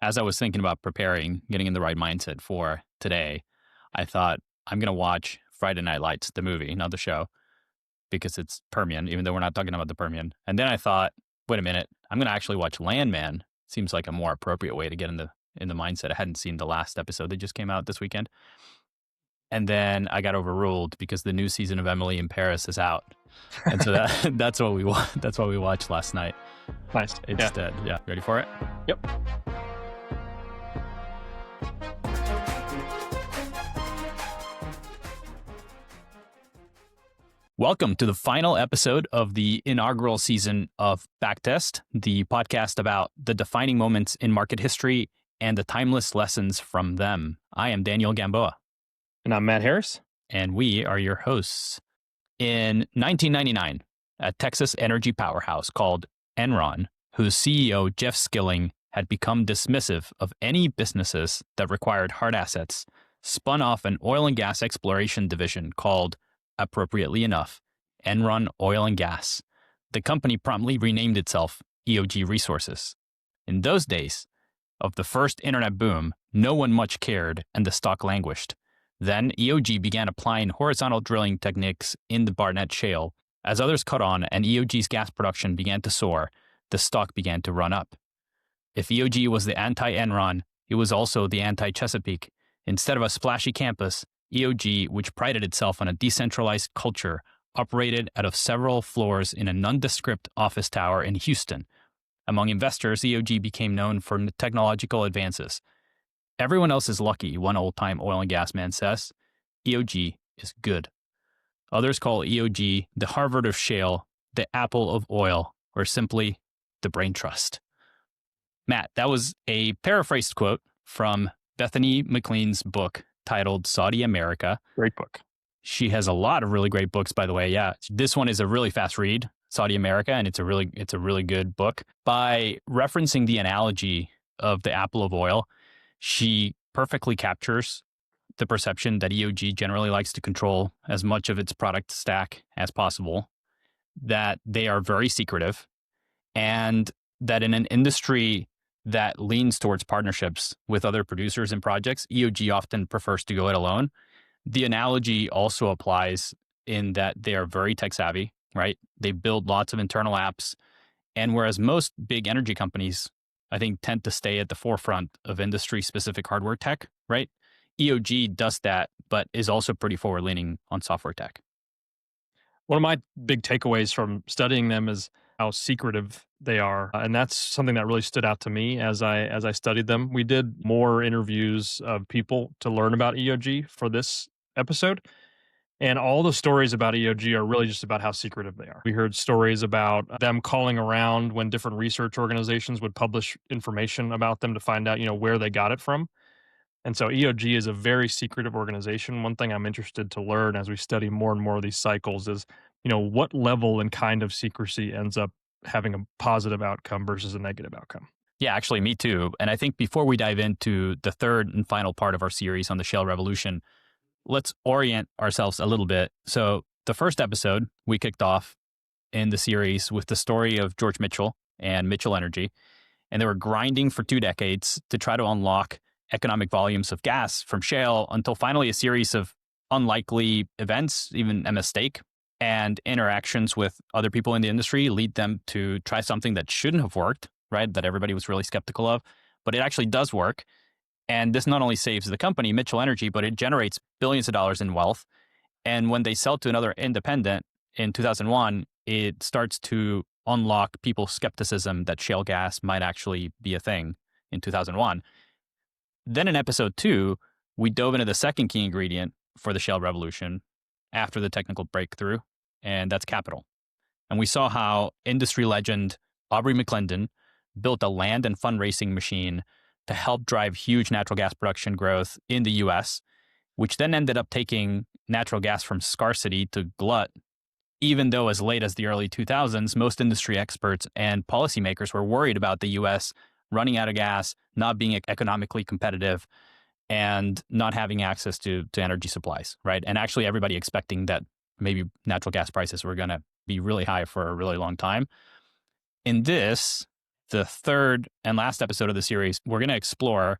as I was thinking about preparing, getting in the right mindset for today, I thought I'm going to watch Friday Night Lights, the movie, not the show, because it's Permian, even though we're not talking about the Permian. And then I thought, wait a minute, I'm going to actually watch Landman. Seems like a more appropriate way to get in the mindset. I hadn't seen the last episode that just came out this weekend. And then I got overruled because the new season of Emily in Paris is out. And so that's what we watched last night. Nice. Instead. Yeah. Ready for it? Yep. Welcome to the final episode of the inaugural season of Backtest, the podcast about the defining moments in market history and the timeless lessons from them. I am Daniel Gamboa. And I'm Matt Harris. And we are your hosts. In 1999, a Texas energy powerhouse called Enron, whose CEO, Jeff Skilling, had become dismissive of any businesses that required hard assets, spun off an oil and gas exploration division called, appropriately enough, Enron Oil and Gas. The company promptly renamed itself EOG Resources. In those days of the first internet boom, no one much cared and the stock languished. Then EOG began applying horizontal drilling techniques in the Barnett Shale. As others caught on and EOG's gas production began to soar, the stock began to run up. If EOG was the anti-Enron, it was also the anti-Chesapeake. Instead of a splashy campus, EOG, which prided itself on a decentralized culture, operated out of several floors in a nondescript office tower in Houston. Among investors, EOG became known for technological advances. Everyone else is lucky, one old-time oil and gas man says. EOG is good. Others call EOG the Harvard of shale, the Apple of oil, or simply the brain trust. Matt, that was a paraphrased quote from Bethany McLean's book titled Saudi America. Great book. She has a lot of really great books, by the way. Yeah, this one is a really fast read, Saudi America, and it's a really good book. By referencing the analogy of the apple of oil, she perfectly captures the perception that EOG generally likes to control as much of its product stack as possible, that they are very secretive, and that in an industry that leans towards partnerships with other producers and projects, EOG often prefers to go it alone. The analogy also applies in that they are very tech savvy, right? They build lots of internal apps. And whereas most big energy companies, I think, tend to stay at the forefront of industry-specific hardware tech, right? EOG does that, but is also pretty forward-leaning on software tech. One of my big takeaways from studying them is how secretive they are. And that's something that really stood out to me as I studied them. We did more interviews of people to learn about EOG for this episode. And all the stories about EOG are really just about how secretive they are. We heard stories about them calling around when different research organizations would publish information about them to find out, where they got it from. And so EOG is a very secretive organization. One thing I'm interested to learn as we study more and more of these cycles is, what level and kind of secrecy ends up having a positive outcome versus a negative outcome. Yeah, actually, me too. And I think before we dive into the third and final part of our series on the shale revolution, let's orient ourselves a little bit. So the first episode, we kicked off in the series with the story of George Mitchell and Mitchell Energy. And they were grinding for 2 decades to try to unlock economic volumes of gas from shale until finally a series of unlikely events, even a mistake, and interactions with other people in the industry lead them to try something that shouldn't have worked, right? That everybody was really skeptical of, but it actually does work. And this not only saves the company, Mitchell Energy, but it generates billions of dollars in wealth. And when they sell to another independent in 2001, it starts to unlock people's skepticism that shale gas might actually be a thing in 2001. Then in episode 2, we dove into the second key ingredient for the shale revolution after the technical breakthrough, and that's capital. And we saw how industry legend Aubrey McClendon built a land and fundraising machine to help drive huge natural gas production growth in the US, which then ended up taking natural gas from scarcity to glut, even though as late as the early 2000s, most industry experts and policymakers were worried about the US running out of gas, not being economically competitive, and not having access to energy supplies, right? And actually everybody expecting that maybe natural gas prices were going to be really high for a really long time. In this, the third and last episode of the series, we're going to explore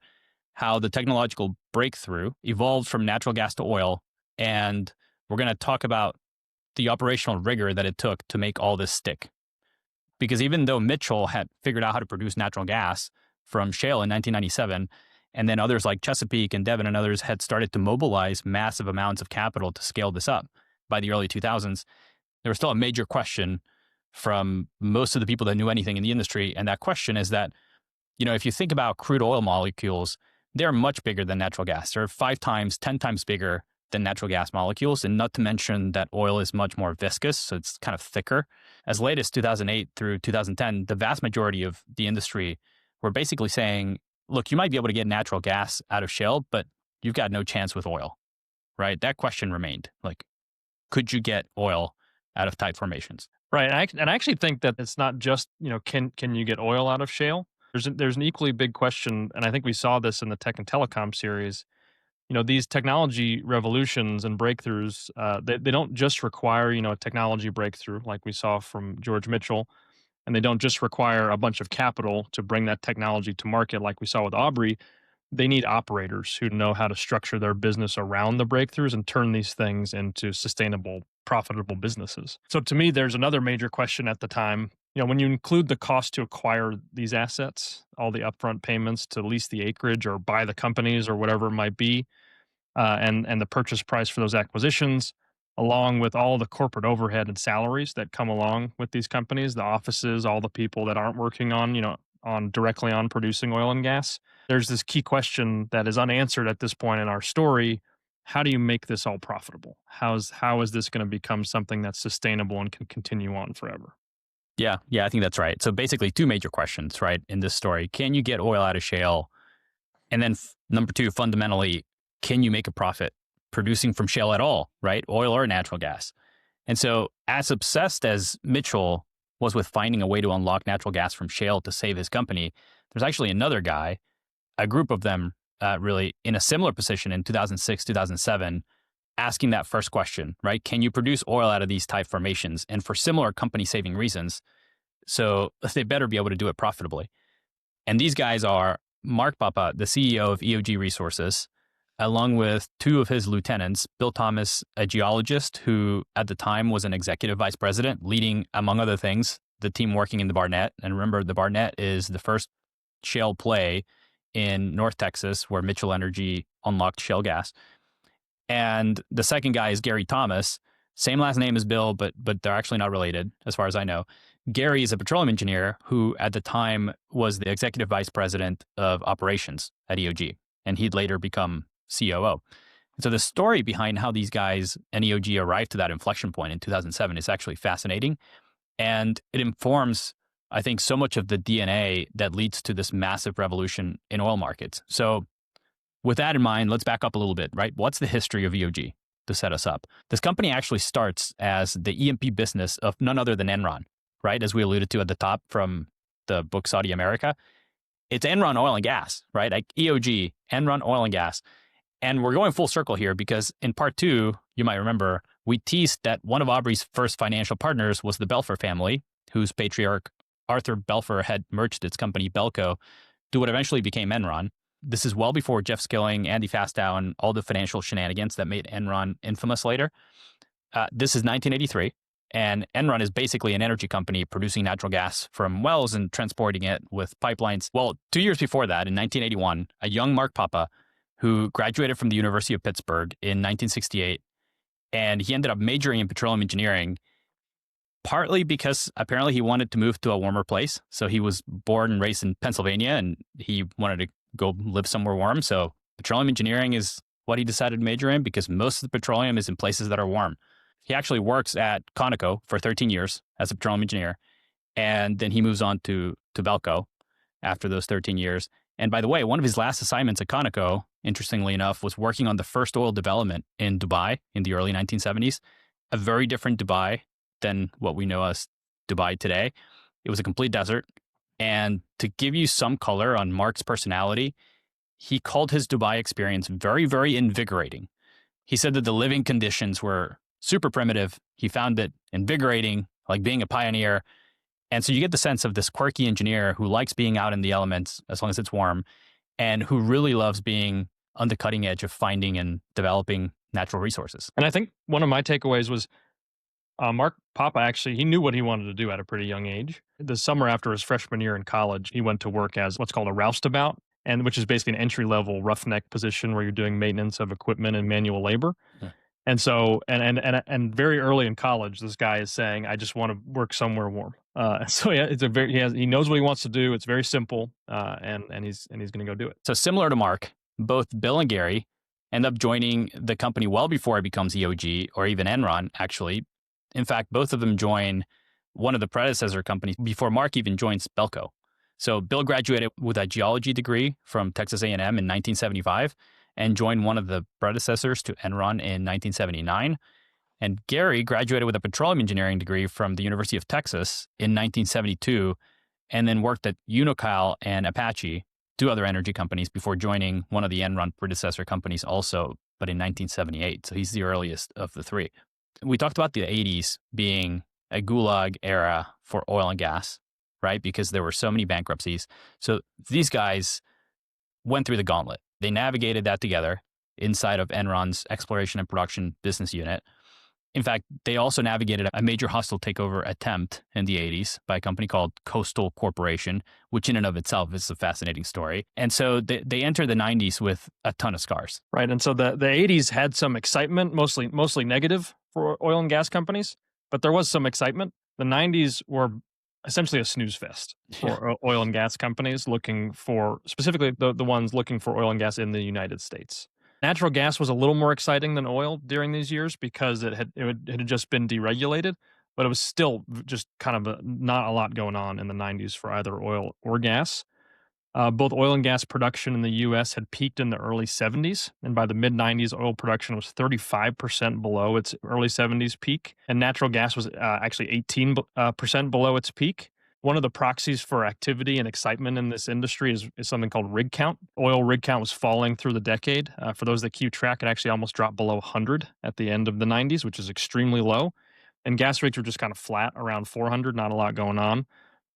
how the technological breakthrough evolved from natural gas to oil. And we're going to talk about the operational rigor that it took to make all this stick. Because even though Mitchell had figured out how to produce natural gas from shale in 1997, and then others like Chesapeake and Devon and others had started to mobilize massive amounts of capital to scale this up by the early 2000s, there was still a major question from most of the people that knew anything in the industry. And that question is that, if you think about crude oil molecules, they're much bigger than natural gas. They're 5 times, 10 times bigger than natural gas molecules. And not to mention that oil is much more viscous, so it's kind of thicker. As late as 2008 through 2010, the vast majority of the industry were basically saying, look, you might be able to get natural gas out of shale, but you've got no chance with oil, right? That question remained. Like, could you get oil out of tight formations? Right. And I actually think that it's not just, can you get oil out of shale? There's an equally big question, and I think we saw this in the Tech and Telecom series. These technology revolutions and breakthroughs, they don't just require, a technology breakthrough like we saw from George Mitchell, and they don't just require a bunch of capital to bring that technology to market like we saw with Aubrey. They need operators who know how to structure their business around the breakthroughs and turn these things into sustainable, profitable businesses. So to me, there's another major question at the time. When you include the cost to acquire these assets, all the upfront payments to lease the acreage or buy the companies or whatever it might be, and the purchase price for those acquisitions, along with all the corporate overhead and salaries that come along with these companies, the offices, all the people that aren't working on directly on producing oil and gas. There's this key question that is unanswered at this point in our story. How do you make this all profitable? How is this going to become something that's sustainable and can continue on forever? Yeah, I think that's right. So basically 2 major questions, right, in this story. Can you get oil out of shale? And then number 2, fundamentally, can you make a profit producing from shale at all, right? Oil or natural gas. And so as obsessed as Mitchell was with finding a way to unlock natural gas from shale to save his company, there's actually another guy, a group of them really in a similar position in 2006, 2007, asking that first question, right? Can you produce oil out of these tight formations? And for similar company-saving reasons, so they better be able to do it profitably. And these guys are Mark Papa, the CEO of EOG Resources, along with 2 of his lieutenants, Bill Thomas, a geologist who at the time was an executive vice president, leading, among other things, the team working in the Barnett. And remember, the Barnett is the first shale play in North Texas where Mitchell Energy unlocked shale gas. And the second guy is Gary Thomas, same last name as Bill, but they're actually not related, as far as I know. Gary is a petroleum engineer who at the time was the executive vice president of operations at EOG, and he'd later become COO. So the story behind how these guys and EOG arrived to that inflection point in 2007 is actually fascinating. And it informs, I think, so much of the DNA that leads to this massive revolution in oil markets. So with that in mind, let's back up a little bit, right? What's the history of EOG to set us up? This company actually starts as the E&P business of none other than Enron, right? As we alluded to at the top from the book Saudi America. It's Enron Oil and Gas, right? Like EOG, Enron Oil and Gas. And we're going full circle here because in part 2, you might remember, we teased that one of Aubrey's first financial partners was the Belfer family, whose patriarch Arthur Belfer had merged its company Belco to what eventually became Enron. This is well before Jeff Skilling, Andy Fastow, and all the financial shenanigans that made Enron infamous later. This is 1983, and Enron is basically an energy company producing natural gas from wells and transporting it with pipelines. Well, 2 years before that, in 1981, a young Mark Papa, who graduated from the University of Pittsburgh in 1968, and he ended up majoring in petroleum engineering, partly because apparently he wanted to move to a warmer place. So he was born and raised in Pennsylvania, and he wanted to go live somewhere warm. So petroleum engineering is what he decided to major in because most of the petroleum is in places that are warm. He actually works at Conoco for 13 years as a petroleum engineer. And then he moves on to Belco after those 13 years. And by the way, one of his last assignments at Conoco, interestingly enough, was working on the first oil development in Dubai in the early 1970s. A very different Dubai than what we know as Dubai today. It was a complete desert. And to give you some color on Mark's personality, he called his Dubai experience very, very invigorating. He said that the living conditions were super primitive. He found it invigorating, like being a pioneer. And so you get the sense of this quirky engineer who likes being out in the elements as long as it's warm, and who really loves being on the cutting edge of finding and developing natural resources. And I think one of my takeaways was Mark Papa actually, he knew what he wanted to do at a pretty young age. The summer after his freshman year in college, he went to work as what's called a roustabout, and which is basically an entry-level roughneck position where you're doing maintenance of equipment and manual labor. Yeah. And so, and very early in college, this guy is saying, "I just want to work somewhere warm." So yeah, he knows what he wants to do. It's very simple, and he's going to go do it. So similar to Mark, both Bill and Gary end up joining the company well before it becomes EOG or even Enron, actually. In fact, both of them join one of the predecessor companies before Mark even joins Belco. So Bill graduated with a geology degree from Texas A&M in 1975 and joined one of the predecessors to Enron in 1979. And Gary graduated with a petroleum engineering degree from the University of Texas in 1972 and then worked at Unocal and Apache, two other energy companies, before joining one of the Enron predecessor companies also, but in 1978. So he's the earliest of the three. We talked about the 80s being a gulag era for oil and gas, right? Because there were so many bankruptcies. So these guys went through the gauntlet. They navigated that together inside of Enron's exploration and production business unit. In fact, they also navigated a major hostile takeover attempt in the 80s by a company called Coastal Corporation, which in and of itself is a fascinating story. And so they entered the 90s with a ton of scars. Right. And so the 80s had some excitement, mostly negative for oil and gas companies, but there was some excitement. The 90s were essentially a snooze fest for oil and gas companies looking for, specifically the ones looking for oil and gas in the United States. Natural gas was a little more exciting than oil during these years because it had just been deregulated, but it was still just kind of not a lot going on in the 90s for either oil or gas. Both oil and gas production in the U.S. had peaked in the early 70s, and by the mid-90s, oil production was 35% below its early 70s peak, and natural gas was actually 18% below its peak. One of the proxies for activity and excitement in this industry is something called rig count. Oil rig count was falling through the decade. For those that keep track, it actually almost dropped below 100 at the end of the 90s, which is extremely low. And gas rigs were just kind of flat around 400, not a lot going on.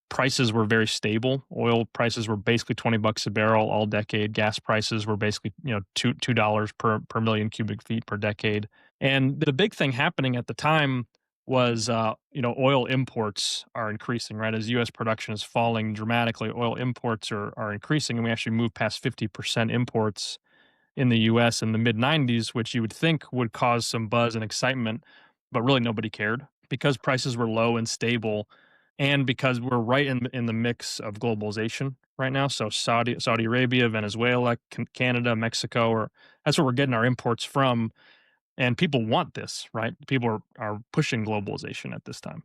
Prices were very stable. Oil prices were basically $20 a barrel all decade. Gas prices were basically, $2 per million cubic feet per decade. And the big thing happening at the time was, oil imports are increasing, right? As U.S. production is falling dramatically, oil imports are increasing, and we actually moved past 50% imports in the U.S. in the mid-90s, which you would think would cause some buzz and excitement, but really nobody cared because prices were low and stable. And because we're right in the mix of globalization right now, so Saudi Arabia, Venezuela, Canada, Mexico, that's where we're getting our imports from, and people want this, right? People are pushing globalization at this time,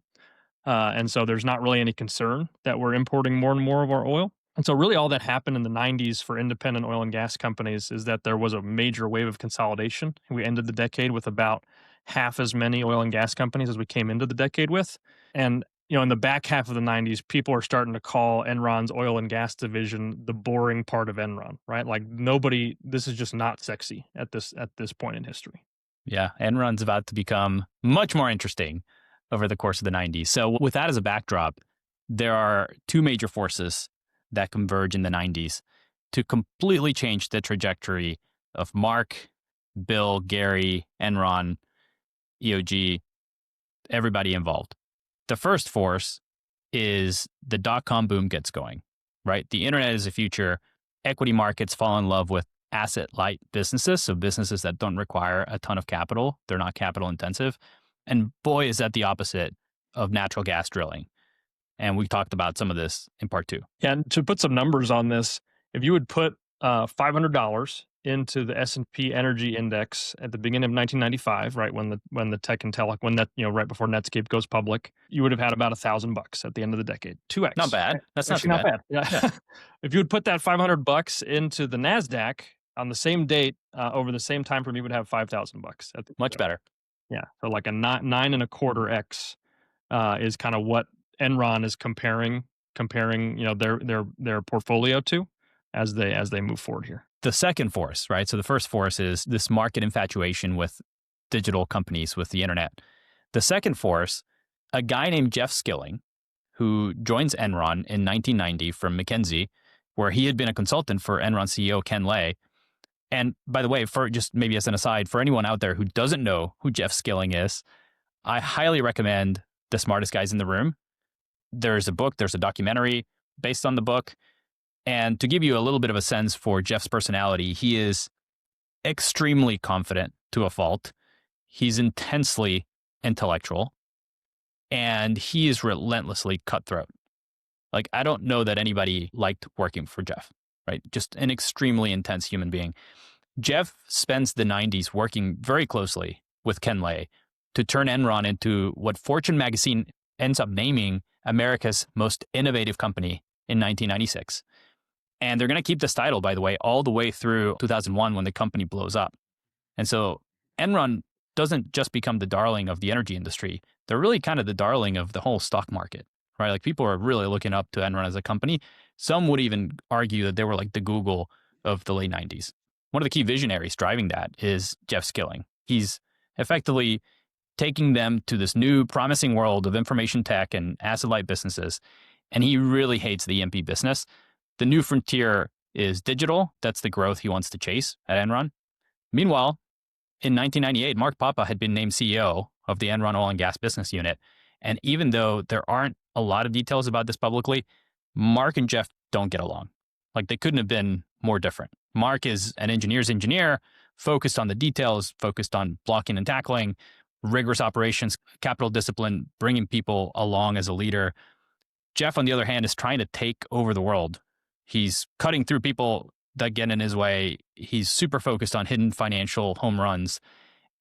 and so there's not really any concern that we're importing more and more of our oil. And so really all that happened in the 90s for independent oil and gas companies is that there was a major wave of consolidation. We ended the decade with about half as many oil and gas companies as we came into the decade with, and in the back half of the 90s, people are starting to call Enron's oil and gas division the boring part of Enron, right? Like this is just not sexy at this point in history. Yeah, Enron's about to become much more interesting over the course of the 90s. So with that as a backdrop, there are two major forces that converge in the 90s to completely change the trajectory of Mark, Bill, Gary, Enron, EOG, everybody involved. The first force is the dot-com boom gets going, right? The internet is the future. Equity markets fall in love with asset-light businesses, so businesses that don't require a ton of capital. They're not capital intensive. And boy, is that the opposite of natural gas drilling. And we talked about some of this in part 2. Yeah, and to put some numbers on this, if you would put $500 into the S&P Energy Index at the beginning of 1995, right when the tech and tele, right before Netscape goes public, you would have had about $1,000 at the end of the decade. 2x. Not bad. That's actually not bad. Yeah. If you would put that $500 into the Nasdaq on the same date over the same time frame, you would have $5,000. Much better. Yeah. So like a 9.25x is kind of what Enron is comparing their portfolio to as they move forward here. The second force, right? So the first force is this market infatuation with digital companies, with the internet. The second force, a guy named Jeff Skilling, who joins Enron in 1990 from McKinsey, where he had been a consultant for Enron CEO Ken Lay. And by the way, for just maybe as an aside, for anyone out there who doesn't know who Jeff Skilling is, I highly recommend The Smartest Guys in the Room. There's a book, there's a documentary based on the book. And to give you a little bit of a sense for Jeff's personality, he is extremely confident to a fault. He's intensely intellectual, and he is relentlessly cutthroat. Like, I don't know that anybody liked working for Jeff, right? Just an extremely intense human being. Jeff spends the 90s working very closely with Ken Lay to turn Enron into what Fortune magazine ends up naming America's most innovative company in 1996. And they're going to keep this title, by the way, all the way through 2001 when the company blows up. And so Enron doesn't just become the darling of the energy industry. They're really kind of the darling of the whole stock market, right? Like, people are really looking up to Enron as a company. Some would even argue that they were like the Google of the late 90s. One of the key visionaries driving that is Jeff Skilling. He's effectively taking them to this new promising world of information tech and asset-light businesses. And he really hates the E&P business. The new frontier is digital. That's the growth he wants to chase at Enron. Meanwhile, in 1998, Mark Papa had been named CEO of the Enron Oil and Gas Business Unit. And even though there aren't a lot of details about this publicly, Mark and Jeff don't get along. Like, they couldn't have been more different. Mark is an engineer's engineer, focused on the details, focused on blocking and tackling, rigorous operations, capital discipline, bringing people along as a leader. Jeff, on the other hand, is trying to take over the world. He's cutting through people that get in his way. He's super focused on hidden financial home runs,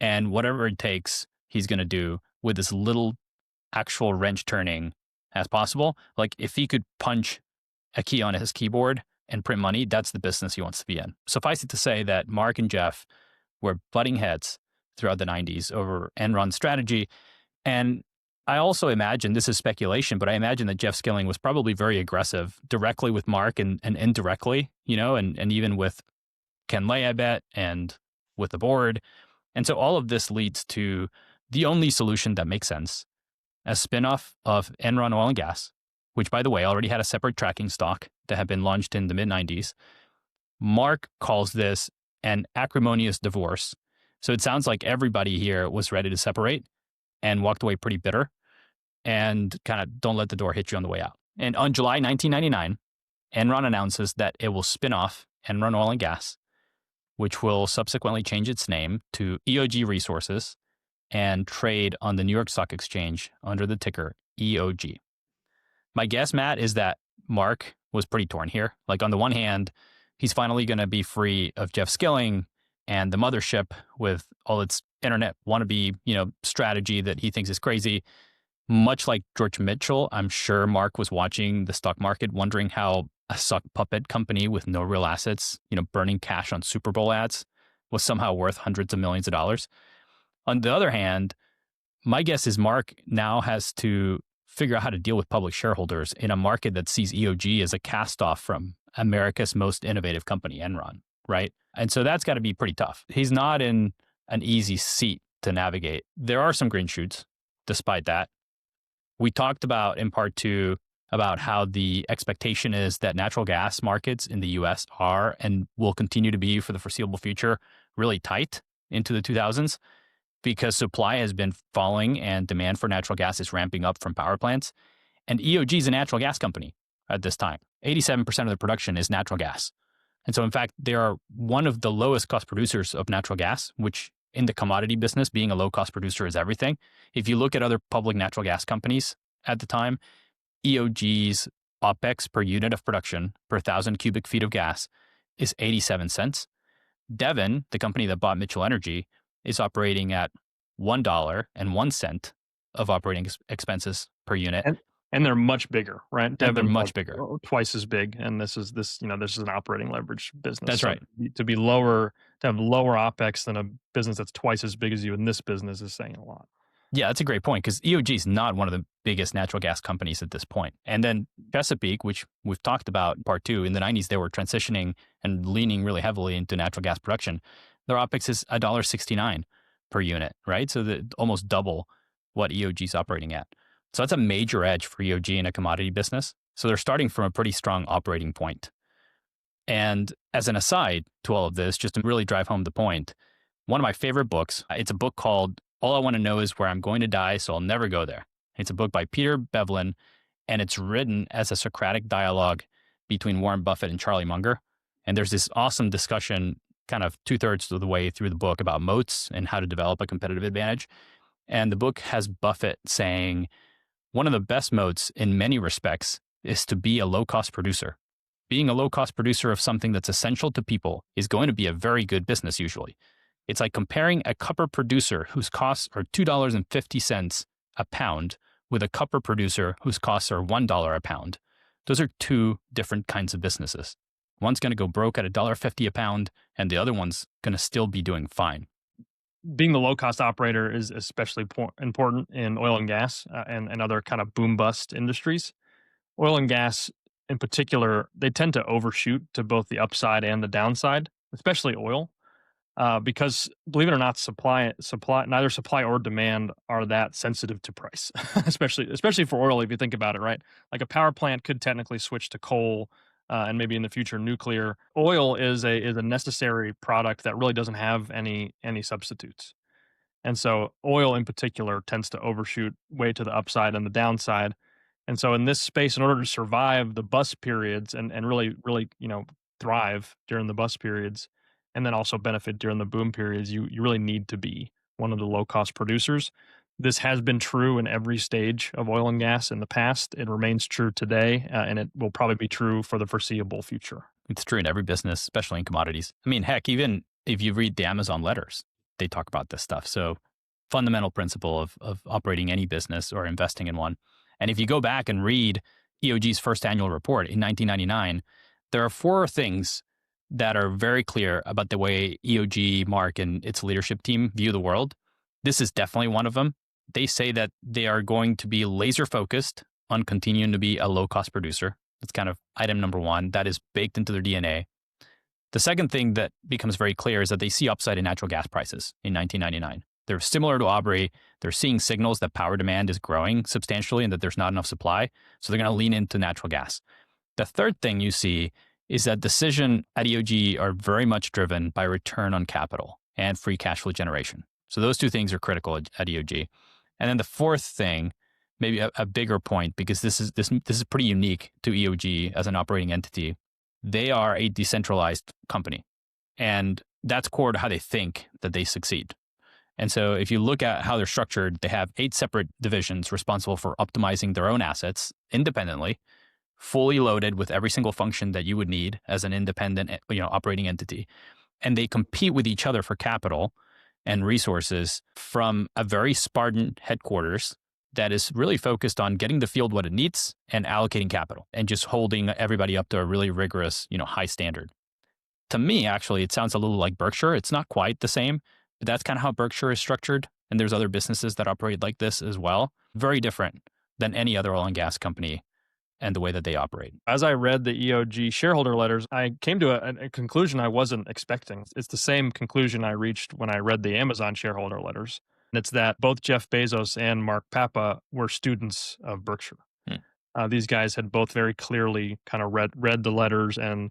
and whatever it takes, he's going to do with as little actual wrench turning as possible. Like, if he could punch a key on his keyboard and print money, that's the business he wants to be in. Suffice it to say that Mark and Jeff were butting heads throughout the 90s over Enron's strategy. And I also imagine, this is speculation, but I imagine that Jeff Skilling was probably very aggressive directly with Mark and indirectly, and even with Ken Lay, I bet, and with the board. And so all of this leads to the only solution that makes sense: a spinoff of Enron Oil and Gas, which, by the way, already had a separate tracking stock that had been launched in the mid-90s. Mark calls this an acrimonious divorce. So it sounds like everybody here was ready to separate and walked away pretty bitter, and kind of don't let the door hit you on the way out. And on July 1999, Enron announces that it will spin off Enron Oil and Gas, which will subsequently change its name to EOG Resources and trade on the New York Stock Exchange under the ticker EOG. My guess, Matt, is that Mark was pretty torn here. Like, on the one hand, he's finally going to be free of Jeff Skilling and the mothership with all its internet wannabe, strategy that he thinks is crazy. Much like George Mitchell, I'm sure Mark was watching the stock market, wondering how a sock puppet company with no real assets, burning cash on Super Bowl ads, was somehow worth hundreds of millions of dollars. On the other hand, my guess is Mark now has to figure out how to deal with public shareholders in a market that sees EOG as a cast-off from America's most innovative company, Enron, right? And so that's got to be pretty tough. He's not in an easy seat to navigate. There are some green shoots despite that. We talked about in part 2 about how the expectation is that natural gas markets in the US are and will continue to be for the foreseeable future really tight into the 2000s because supply has been falling and demand for natural gas is ramping up from power plants. And EOG is a natural gas company at this time. 87% of the production is natural gas. And so, in fact, they are one of the lowest cost producers of natural gas, which in the commodity business, being a low cost producer is everything. If you look at other public natural gas companies at the time, EOG's OPEX per unit of production per 1,000 cubic feet of gas is 87 cents. Devon, the company that bought Mitchell Energy, is operating at $1.01 of operating expenses per unit. And they're much bigger, right? They're much bigger, twice as big. And this is an operating leverage business. That's right. To have lower OPEX than a business that's twice as big as you in this business is saying a lot. Yeah, that's a great point because EOG is not one of the biggest natural gas companies at this point. And then Chesapeake, which we've talked about in part 2, in the 90s, they were transitioning and leaning really heavily into natural gas production. Their OPEX is $1.69 per unit, right? So almost double what EOG is operating at. So that's a major edge for EOG in a commodity business. So they're starting from a pretty strong operating point. And as an aside to all of this, just to really drive home the point, one of my favorite books, it's a book called All I Want to Know Is Where I'm Going to Die, So I'll Never Go There. It's a book by Peter Bevlin, and it's written as a Socratic dialogue between Warren Buffett and Charlie Munger. And there's this awesome discussion kind of 2/3 of the way through the book about moats and how to develop a competitive advantage. And the book has Buffett saying, one of the best moats in many respects is to be a low-cost producer. Being a low-cost producer of something that's essential to people is going to be a very good business usually. It's like comparing a copper producer whose costs are $2.50 a pound with a copper producer whose costs are $1 a pound. Those are two different kinds of businesses. One's going to go broke at $1.50 a pound, and the other one's going to still be doing fine. Being the low-cost operator is especially important in oil and gas and other kind of boom-bust industries. Oil and gas, in particular, they tend to overshoot to both the upside and the downside, especially oil, because believe it or not, neither supply or demand are that sensitive to price, especially for oil. If you think about it, right? Like a power plant could technically switch to coal, and maybe in the future nuclear. Oil is a necessary product that really doesn't have any substitutes. And so oil in particular tends to overshoot way to the upside and the downside. And so in this space, in order to survive the bust periods and really, thrive during the bust periods, and then also benefit during the boom periods, you really need to be one of the low cost producers. This has been true in every stage of oil and gas in the past. It remains true today, and it will probably be true for the foreseeable future. It's true in every business, especially in commodities. I mean, heck, even if you read the Amazon letters, they talk about this stuff. So fundamental principle of operating any business or investing in one. And if you go back and read EOG's first annual report in 1999, there are 4 things that are very clear about the way EOG, Mark, and its leadership team view the world. This is definitely one of them. They say that they are going to be laser focused on continuing to be a low cost producer. That's kind of item number 1. That is baked into their DNA. The second thing that becomes very clear is that they see upside in natural gas prices in 1999. They're similar to Aubrey. They're seeing signals that power demand is growing substantially and that there's not enough supply. So they're going to lean into natural gas. The third thing you see is that decisions at EOG are very much driven by return on capital and free cash flow generation. So those 2 things are critical at EOG. And then the fourth thing, maybe a bigger point, because this is pretty unique to EOG as an operating entity. They are a decentralized company, and that's core to how they think that they succeed. And so if you look at how they're structured, they have 8 separate divisions responsible for optimizing their own assets independently, fully loaded with every single function that you would need as an independent, operating entity. And they compete with each other for capital and resources from a very Spartan headquarters that is really focused on getting the field what it needs and allocating capital and just holding everybody up to a really rigorous, high standard. To me, actually, it sounds a little like Berkshire. It's not quite the same, but that's kind of how Berkshire is structured. And there's other businesses that operate like this as well. Very different than any other oil and gas company and the way that they operate. As I read the EOG shareholder letters, I came to a conclusion I wasn't expecting. It's the same conclusion I reached when I read the Amazon shareholder letters. And it's that both Jeff Bezos and Mark Papa were students of Berkshire. These guys had both very clearly kind of read the letters, and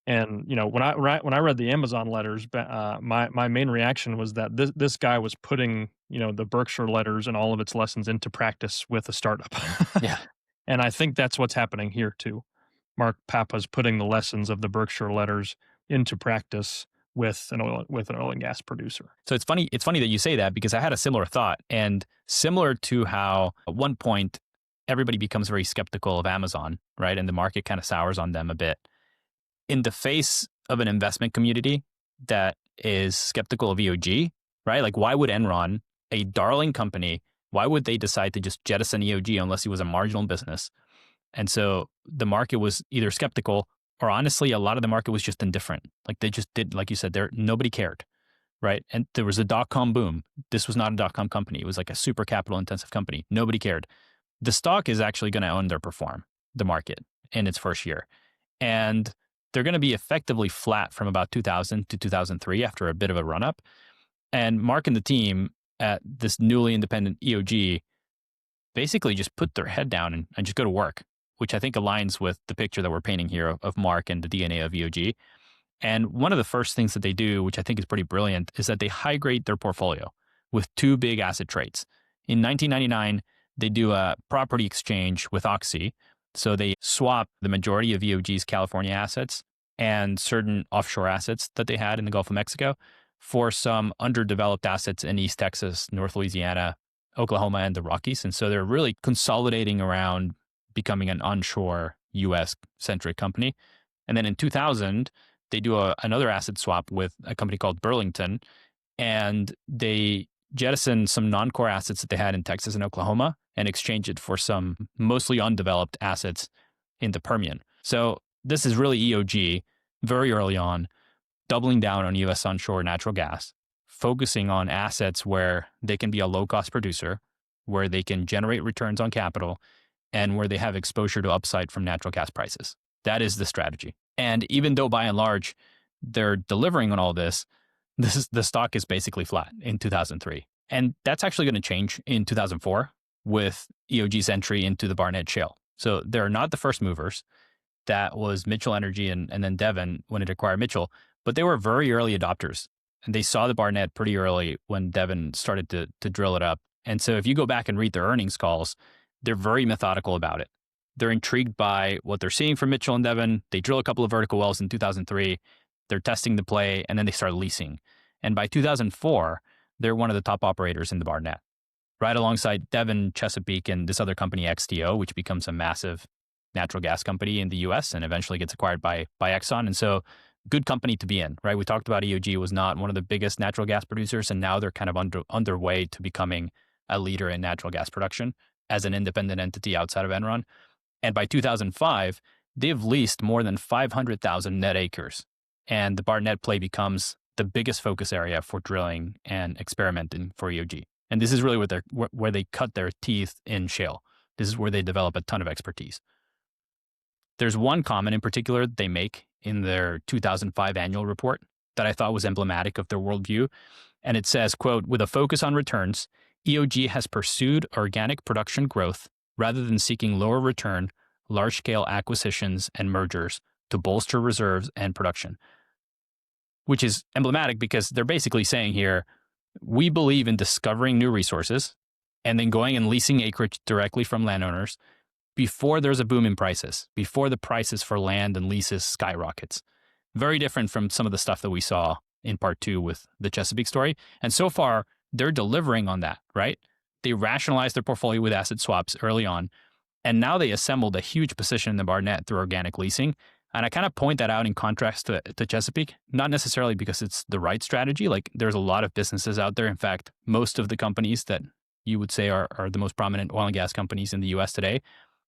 when I read the Amazon letters, my main reaction was that this guy was putting the Berkshire letters and all of its lessons into practice with a startup. Yeah. And I think that's what's happening here too. Mark Papa's putting the lessons of the Berkshire letters into practice with an oil and gas producer. So it's funny that you say that, because I had a similar thought, and similar to how at one point everybody becomes very skeptical of Amazon, right? And the market kind of sours on them a bit. In the face of an investment community that is skeptical of EOG, right? Like, why would Enron, a darling company, why would they decide to just jettison EOG unless it was a marginal business? And so the market was either skeptical, or honestly, a lot of the market was just indifferent. Like, they just did, like you said, nobody cared, right? And there was a dot-com boom. This was not a dot-com company. It was like a super capital-intensive company. Nobody cared. The stock is actually going to underperform the market in its first year. And they're going to be effectively flat from about 2000 to 2003 after a bit of a run-up. And Mark and the team at this newly independent EOG basically just put their head down and just go to work, which I think aligns with the picture that we're painting here of Mark and the DNA of EOG. And one of the first things that they do, which I think is pretty brilliant, is that they high grade their portfolio with two big asset trades. In 1999, they do a property exchange with Oxy. So they swap the majority of EOG's California assets and certain offshore assets that they had in the Gulf of Mexico for some underdeveloped assets in East Texas, North Louisiana, Oklahoma, and the Rockies. And so they're really consolidating around becoming an onshore US centric company. And then in 2000, they do another asset swap with a company called Burlington, and they jettison some non-core assets that they had in Texas and Oklahoma and exchange it for some mostly undeveloped assets in the Permian. So this is really EOG very early on, doubling down on US onshore natural gas, focusing on assets where they can be a low-cost producer, where they can generate returns on capital, and where they have exposure to upside from natural gas prices. That is the strategy. And even though by and large they're delivering on all this, the stock is basically flat in 2003. And that's actually going to change in 2004 with EOG's entry into the Barnett Shale. So they're not the first movers. That was Mitchell Energy and then Devon when it acquired Mitchell, but they were very early adopters. And they saw the Barnett pretty early when Devon started to drill it up. And so if you go back and read their earnings calls, they're very methodical about it. They're intrigued by what they're seeing from Mitchell and Devon. They drill a couple of vertical wells in 2003. They're testing the play, and then they start leasing. And by 2004, they're one of the top operators in the Barnett, right alongside Devon, Chesapeake, and this other company, XTO, which becomes a massive natural gas company in the US and eventually gets acquired by Exxon. And so good company to be in, right? We talked about EOG was not one of the biggest natural gas producers, and now they're kind of underway to becoming a leader in natural gas production as an independent entity outside of Enron. And by 2005, they've leased more than 500,000 net acres. And the Barnett play becomes the biggest focus area for drilling and experimenting for EOG. And this is really where they cut their teeth in shale. This is where they develop a ton of expertise. There's one comment in particular they make in their 2005 annual report that I thought was emblematic of their worldview. And it says, quote, "With a focus on returns, EOG has pursued organic production growth rather than seeking lower return, large-scale acquisitions and mergers to bolster reserves and production." Which is emblematic because they're basically saying here, we believe in discovering new resources and then going and leasing acreage directly from landowners before there's a boom in prices, before the prices for land and leases skyrockets. Very different from some of the stuff that we saw in part 2 with the Chesapeake story. And so far, they're delivering on that, right? They rationalized their portfolio with asset swaps early on, and now they assembled a huge position in the Barnett through organic leasing. And I kind of point that out in contrast to Chesapeake, not necessarily because it's the right strategy. Like there's a lot of businesses out there. In fact, most of the companies that you would say are the most prominent oil and gas companies in the US today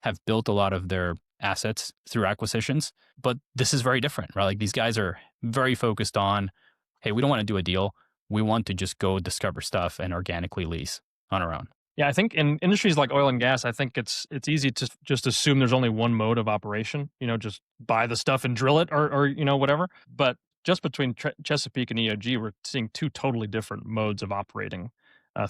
have built a lot of their assets through acquisitions. But this is very different, right? Like these guys are very focused on, hey, we don't want to do a deal. We want to just go discover stuff and organically lease on our own. Yeah, I think in industries like oil and gas, I think it's easy to just assume there's only one mode of operation. Just buy the stuff and drill it, or whatever. But just between Chesapeake and EOG, we're seeing two totally different modes of operating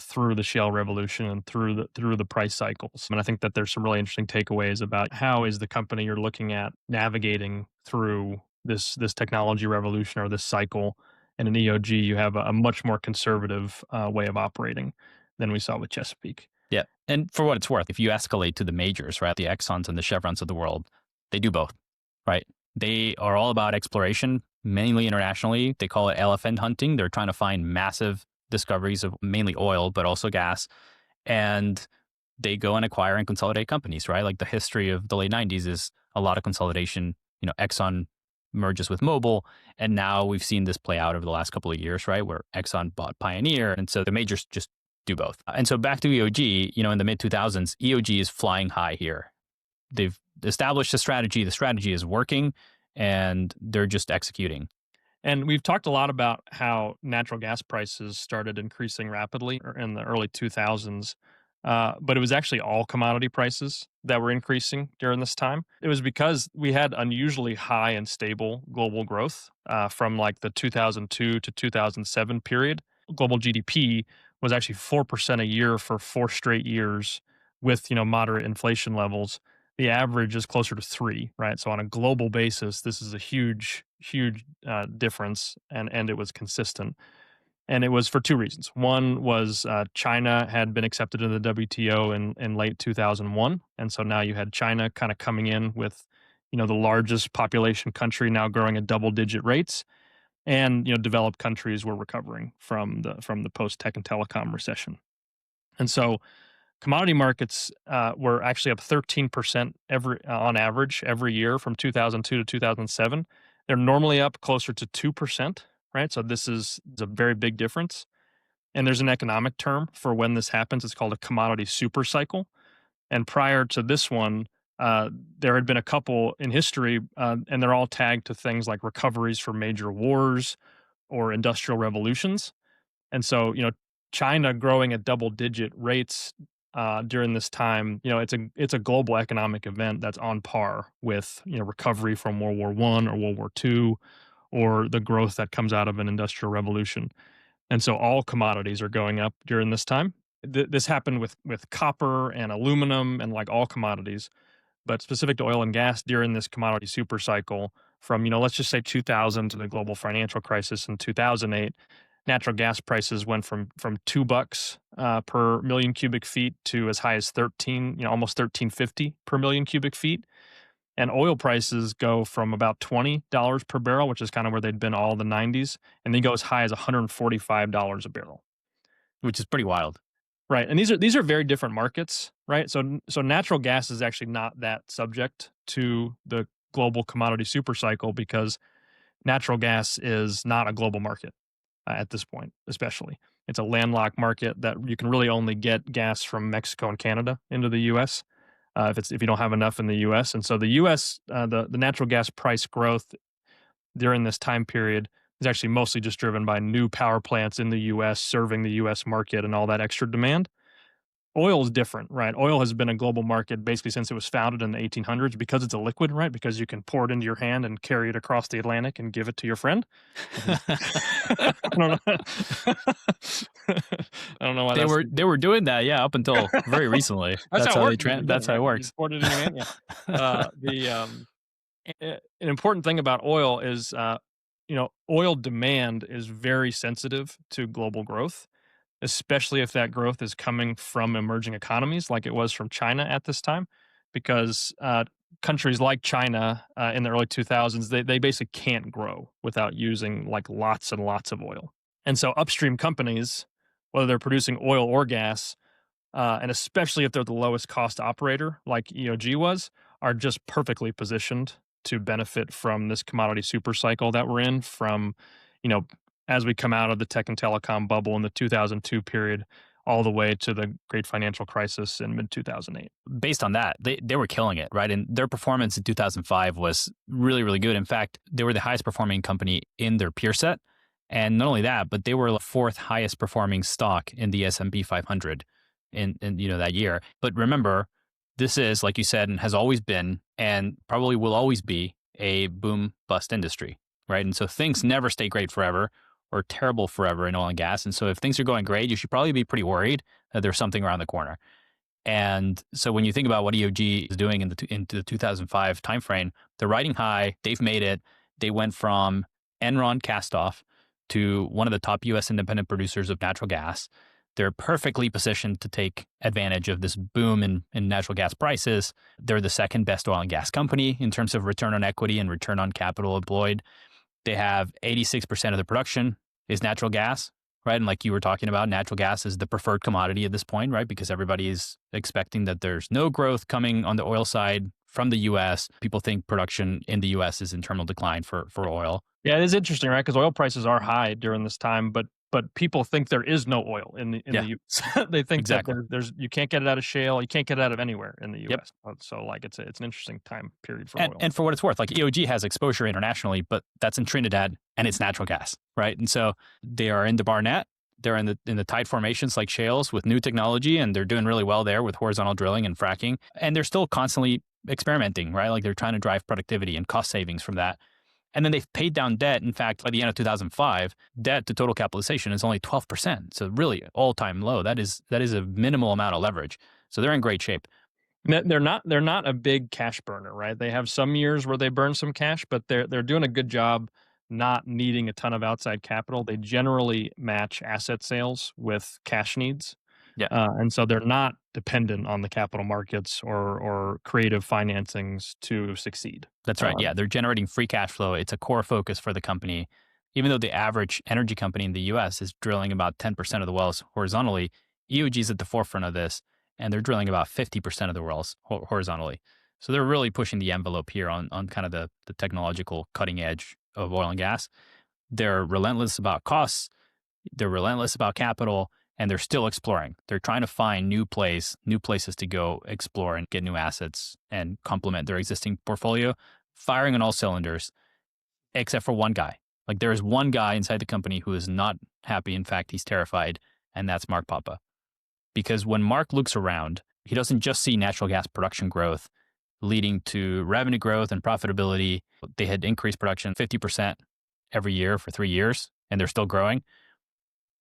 through the shale revolution and through the price cycles. And I think that there's some really interesting takeaways about how is the company you're looking at navigating through this technology revolution or this cycle. And in EOG, you have a much more conservative way of operating than we saw with Chesapeake. Yeah. And for what it's worth, if you escalate to the majors, right, the Exxons and the Chevrons of the world, they do both, right? They are all about exploration, mainly internationally. They call it elephant hunting. They're trying to find massive discoveries of mainly oil, but also gas. And they go and acquire and consolidate companies, right? Like the history of the late 90s is a lot of consolidation. Exxon merges with Mobil. And now we've seen this play out over the last couple of years, right? Where Exxon bought Pioneer. And so the majors just do both. And so back to EOG, in the mid 2000s, EOG is flying high here. They've established a strategy. The strategy is working and they're just executing. And we've talked a lot about how natural gas prices started increasing rapidly in the early 2000s. But it was actually all commodity prices that were increasing during this time. It was because we had unusually high and stable global growth from like the 2002 to 2007 period. Global GDP was actually 4% a year for 4 straight years with, moderate inflation levels, the average is closer to 3, right? So on a global basis, this is a huge, huge difference, and it was consistent. And it was for two reasons. One was China had been accepted into the WTO in late 2001. And so now you had China kind of coming in with, the largest population country now growing at double digit rates. And, developed countries were recovering from the post tech and telecom recession. And so commodity markets were actually up 13% on average every year from 2002 to 2007. They're normally up closer to 2%, right? So this is a very big difference. And there's an economic term for when this happens. It's called a commodity supercycle. And prior to this one, there had been a couple in history, and they're all tagged to things like recoveries from major wars or industrial revolutions. And so, China growing at double digit rates during this time, it's a global economic event that's on par with, recovery from World War I or World War II, or the growth that comes out of an industrial revolution. And so all commodities are going up during this time. This happened with copper and aluminum and like all commodities, but specific to oil and gas during this commodity super cycle from, let's just say 2000 to the global financial crisis in 2008, natural gas prices went from $2 per million cubic feet to as high as 13, almost 13.50 per million cubic feet. And oil prices go from about $20 per barrel, which is kind of where they'd been all the 90s, and they go as high as $145 a barrel, which is pretty wild. Right. And these are very different markets, right? So natural gas is actually not that subject to the global commodity super cycle because natural gas is not a global market at this point, especially. It's a landlocked market that you can really only get gas from Mexico and Canada into the U.S. If you don't have enough in the U.S. And so the U.S. The natural gas price growth during this time period is actually mostly just driven by new power plants in the U.S. serving the U.S. market and all that extra demand. Oil is different, right? Oil has been a global market basically since it was founded in the 1800s because it's a liquid, right? Because you can pour it into your hand and carry it across the Atlantic and give it to your friend. I don't know. I don't know why they were doing that, yeah, up until very recently. That's how it works. You poured it in your hand, yeah. An important thing about oil is, oil demand is very sensitive to global growth, especially if that growth is coming from emerging economies like it was from China at this time, because countries like China in the early 2000s, they basically can't grow without using like lots and lots of oil. And so upstream companies, whether they're producing oil or gas, and especially if they're the lowest cost operator like EOG was, are just perfectly positioned to benefit from this commodity super cycle that we're in from, as we come out of the tech and telecom bubble in the 2002 period, all the way to the great financial crisis in mid 2008. Based on that, they were killing it, right? And their performance in 2005 was really, really good. In fact, they were the highest performing company in their peer set. And not only that, but they were the fourth highest performing stock in the S&P 500 in that year. But remember, this is, like you said, and has always been, and probably will always be, a boom bust industry, right? And so things never stay great forever or terrible forever in oil and gas. And so if things are going great, you should probably be pretty worried that there's something around the corner. And so when you think about what EOG is doing into the 2005 timeframe, they're riding high. They've made it. They went from Enron cast off to one of the top U.S. independent producers of natural gas. They're perfectly positioned to take advantage of this boom in natural gas prices. They're the second best oil and gas company in terms of return on equity and return on capital employed. They have 86% of the production is natural gas, right? And like you were talking about, natural gas is the preferred commodity at this point, right? Because everybody is expecting that there's no growth coming on the oil side from the U.S. People think production in the U.S. is in terminal decline for oil. Yeah, it is interesting, right? Because oil prices are high during this time, but people think there is no oil in the U.S. They think exactly. that there's you can't get it out of shale, you can't get it out of anywhere in the U.S. Yep. So like it's an interesting time period for oil. And for what it's worth, like EOG has exposure internationally, but that's in Trinidad and it's natural gas, right? And so they are in the Barnett, they're in the tight formations like shales with new technology, and they're doing really well there with horizontal drilling and fracking, and they're still constantly experimenting, right? Like they're trying to drive productivity and cost savings from that. And then they've paid down debt. In fact, by the end of 2005, debt to total capitalization is only 12%. So really all-time low. That is a minimal amount of leverage. So they're in great shape. They're not a big cash burner, right? They have some years where they burn some cash, but they're doing a good job not needing a ton of outside capital. They generally match asset sales with cash needs. Yeah. And so they're not dependent on the capital markets or creative financings to succeed. That's right. Yeah, they're generating free cash flow. It's a core focus for the company. Even though the average energy company in the US is drilling about 10% of the wells horizontally, EOG is at the forefront of this, and they're drilling about 50% of the wells horizontally. So they're really pushing the envelope here on kind of the technological cutting edge of oil and gas. They're relentless about costs, they're relentless about capital, and they're still exploring. They're trying to find new places to go explore and get new assets and complement their existing portfolio, firing on all cylinders, except for one guy. Like there is one guy inside the company who is not happy. In fact, he's terrified, and that's Mark Papa. Because when Mark looks around, he doesn't just see natural gas production growth leading to revenue growth and profitability. They had increased production 50% every year for 3 years, and they're still growing.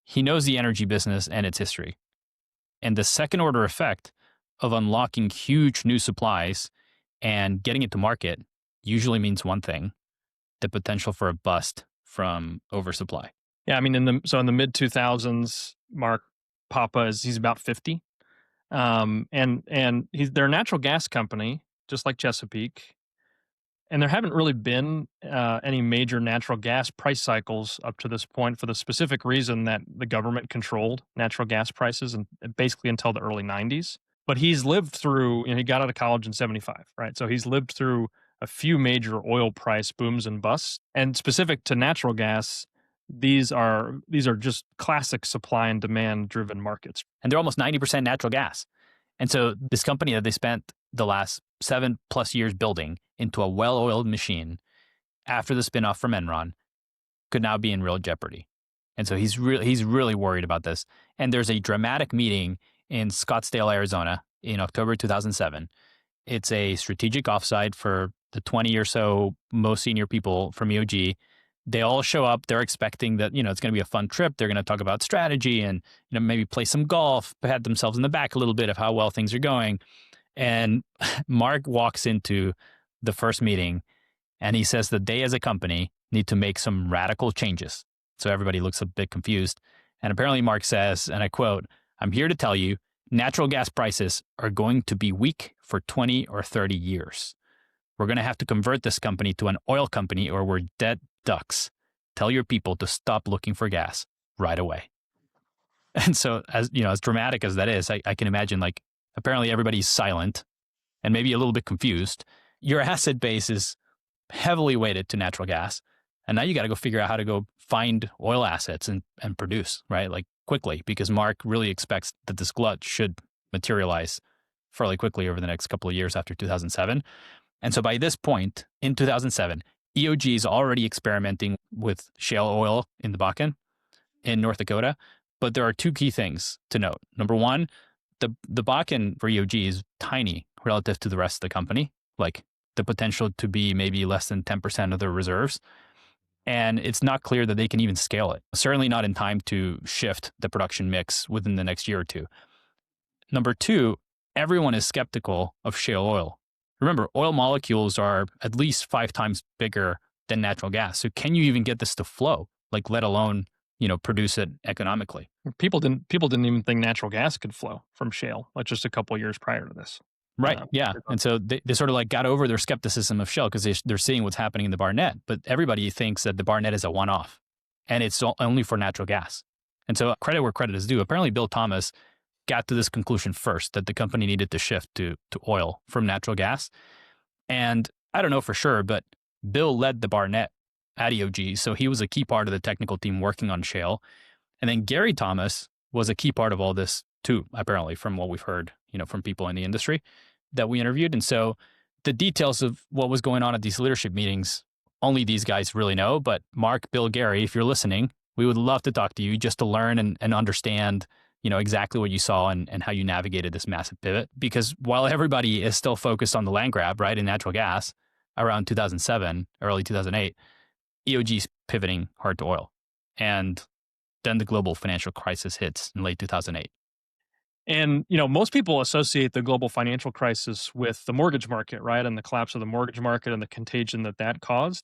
He knows the energy business and its history. And the second order effect of unlocking huge new supplies and getting it to market usually means one thing: the potential for a bust from oversupply. Yeah, I mean, in the mid 2000s, Mark Papa he's about 50, and they're a natural gas company, just like Chesapeake, and there haven't really been any major natural gas price cycles up to this point for the specific reason that the government controlled natural gas prices and basically until the early 90s. But he's lived through, he got out of college in 75, right? So he's lived through a few major oil price booms and busts. And specific to natural gas, these are just classic supply and demand driven markets. And they're almost 90% natural gas. And so this company that they spent the last 7+ years building into a well-oiled machine after the spinoff from Enron could now be in real jeopardy. And so he's really worried about this. And there's a dramatic meeting in Scottsdale, Arizona in October 2007. It's a strategic offsite for the 20 or so most senior people from EOG. They all show up. They're expecting that, it's going to be a fun trip. They're going to talk about strategy and, maybe play some golf, pat themselves in the back a little bit of how well things are going. And Mark walks into the first meeting and he says that they as a company need to make some radical changes. So everybody looks a bit confused. And apparently Mark says, and I quote, "I'm here to tell you, natural gas prices are going to be weak for 20 or 30 years. We're going to have to convert this company to an oil company or we're dead ducks. Tell your people to stop looking for gas right away." And so as dramatic as that is, I can imagine apparently everybody's silent and maybe a little bit confused. Your asset base is heavily weighted to natural gas. And now you got to go figure out how to go find oil assets and produce, right? Quickly, because Mark really expects that this glut should materialize fairly quickly over the next couple of years after 2007. And so by this point in 2007, EOG is already experimenting with shale oil in the Bakken in North Dakota. But there are two key things to note. Number one, the Bakken for EOG is tiny relative to the rest of the company, the potential to be maybe less than 10% of their reserves. And it's not clear that they can even scale it. Certainly not in time to shift the production mix within the next year or two. Number two, everyone is skeptical of shale oil. Remember, oil molecules are at least 5 times bigger than natural gas. So can you even get this to flow, let alone, produce it economically? People didn't even think natural gas could flow from shale, just a couple of years prior to this. Right. Yeah. And so they sort of got over their skepticism of shale because they're seeing what's happening in the Barnett. But everybody thinks that the Barnett is a one-off and it's only for natural gas. And so credit where credit is due. Apparently, Bill Thomas got to this conclusion first, that the company needed to shift to oil from natural gas. And I don't know for sure, but Bill led the Barnett at EOG. So he was a key part of the technical team working on shale. And then Gary Thomas was a key part of all this too, apparently, from what we've heard, from people in the industry that we interviewed. And so the details of what was going on at these leadership meetings, only these guys really know. But Mark, Bill, Gary, if you're listening, we would love to talk to you just to learn and understand, exactly what you saw and how you navigated this massive pivot. Because while everybody is still focused on the land grab, right, in natural gas around 2007, early 2008, EOG's pivoting hard to oil. And then the global financial crisis hits in late 2008. And, most people associate the global financial crisis with the mortgage market, right? And the collapse of the mortgage market and the contagion that caused.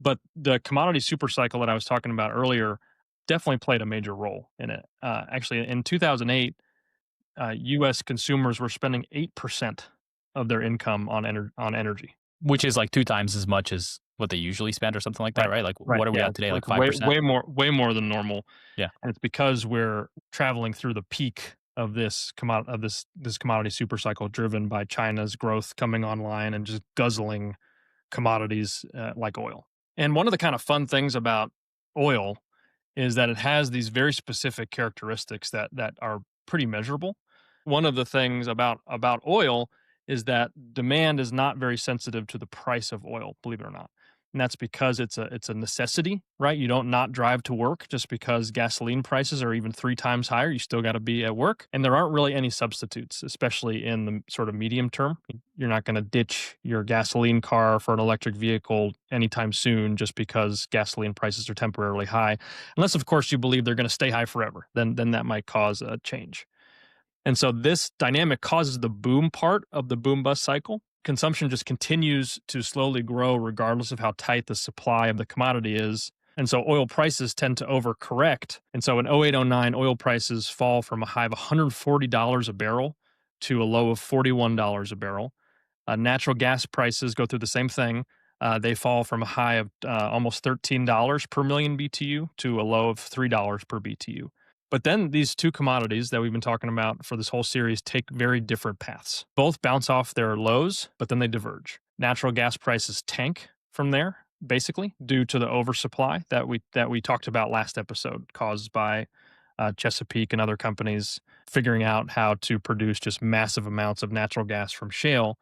But the commodity supercycle that I was talking about earlier definitely played a major role in it. Actually, in 2008, U.S. consumers were spending 8% of their income on energy. Which is like 2 times as much as what they usually spend or something like that, Right. right? Like, Right. what are we Yeah. at It's today? Like like way, 5%? way more than normal. Yeah. And it's because we're traveling through the peak of this commodity supercycle driven by China's growth coming online and just guzzling commodities like oil. And one of the kind of fun things about oil is that it has these very specific characteristics that are pretty measurable. One of the things about oil is that demand is not very sensitive to the price of oil, believe it or not. And that's because it's a necessity, right? You don't not drive to work just because gasoline prices are even 3 times higher. You still got to be at work, and there aren't really any substitutes, especially in the sort of medium term. You're not going to ditch your gasoline car for an electric vehicle anytime soon just because gasoline prices are temporarily high, unless of course you believe they're going to stay high forever. Then that might cause a change. And so this dynamic causes the boom part of the boom bust cycle. Consumption just continues to slowly grow regardless of how tight the supply of the commodity is. And so oil prices tend to overcorrect. And so in 0809, oil prices fall from a high of $140 a barrel to a low of $41 a barrel. Natural gas prices go through the same thing. They fall from a high of almost $13 per million BTU to a low of $3 per BTU. But then these two commodities that we've been talking about for this whole series take very different paths. Both bounce off their lows, but then they diverge. Natural gas prices tank from there, basically, due to the oversupply that we talked about last episode, caused by Chesapeake and other companies figuring out how to produce just massive amounts of natural gas from shale.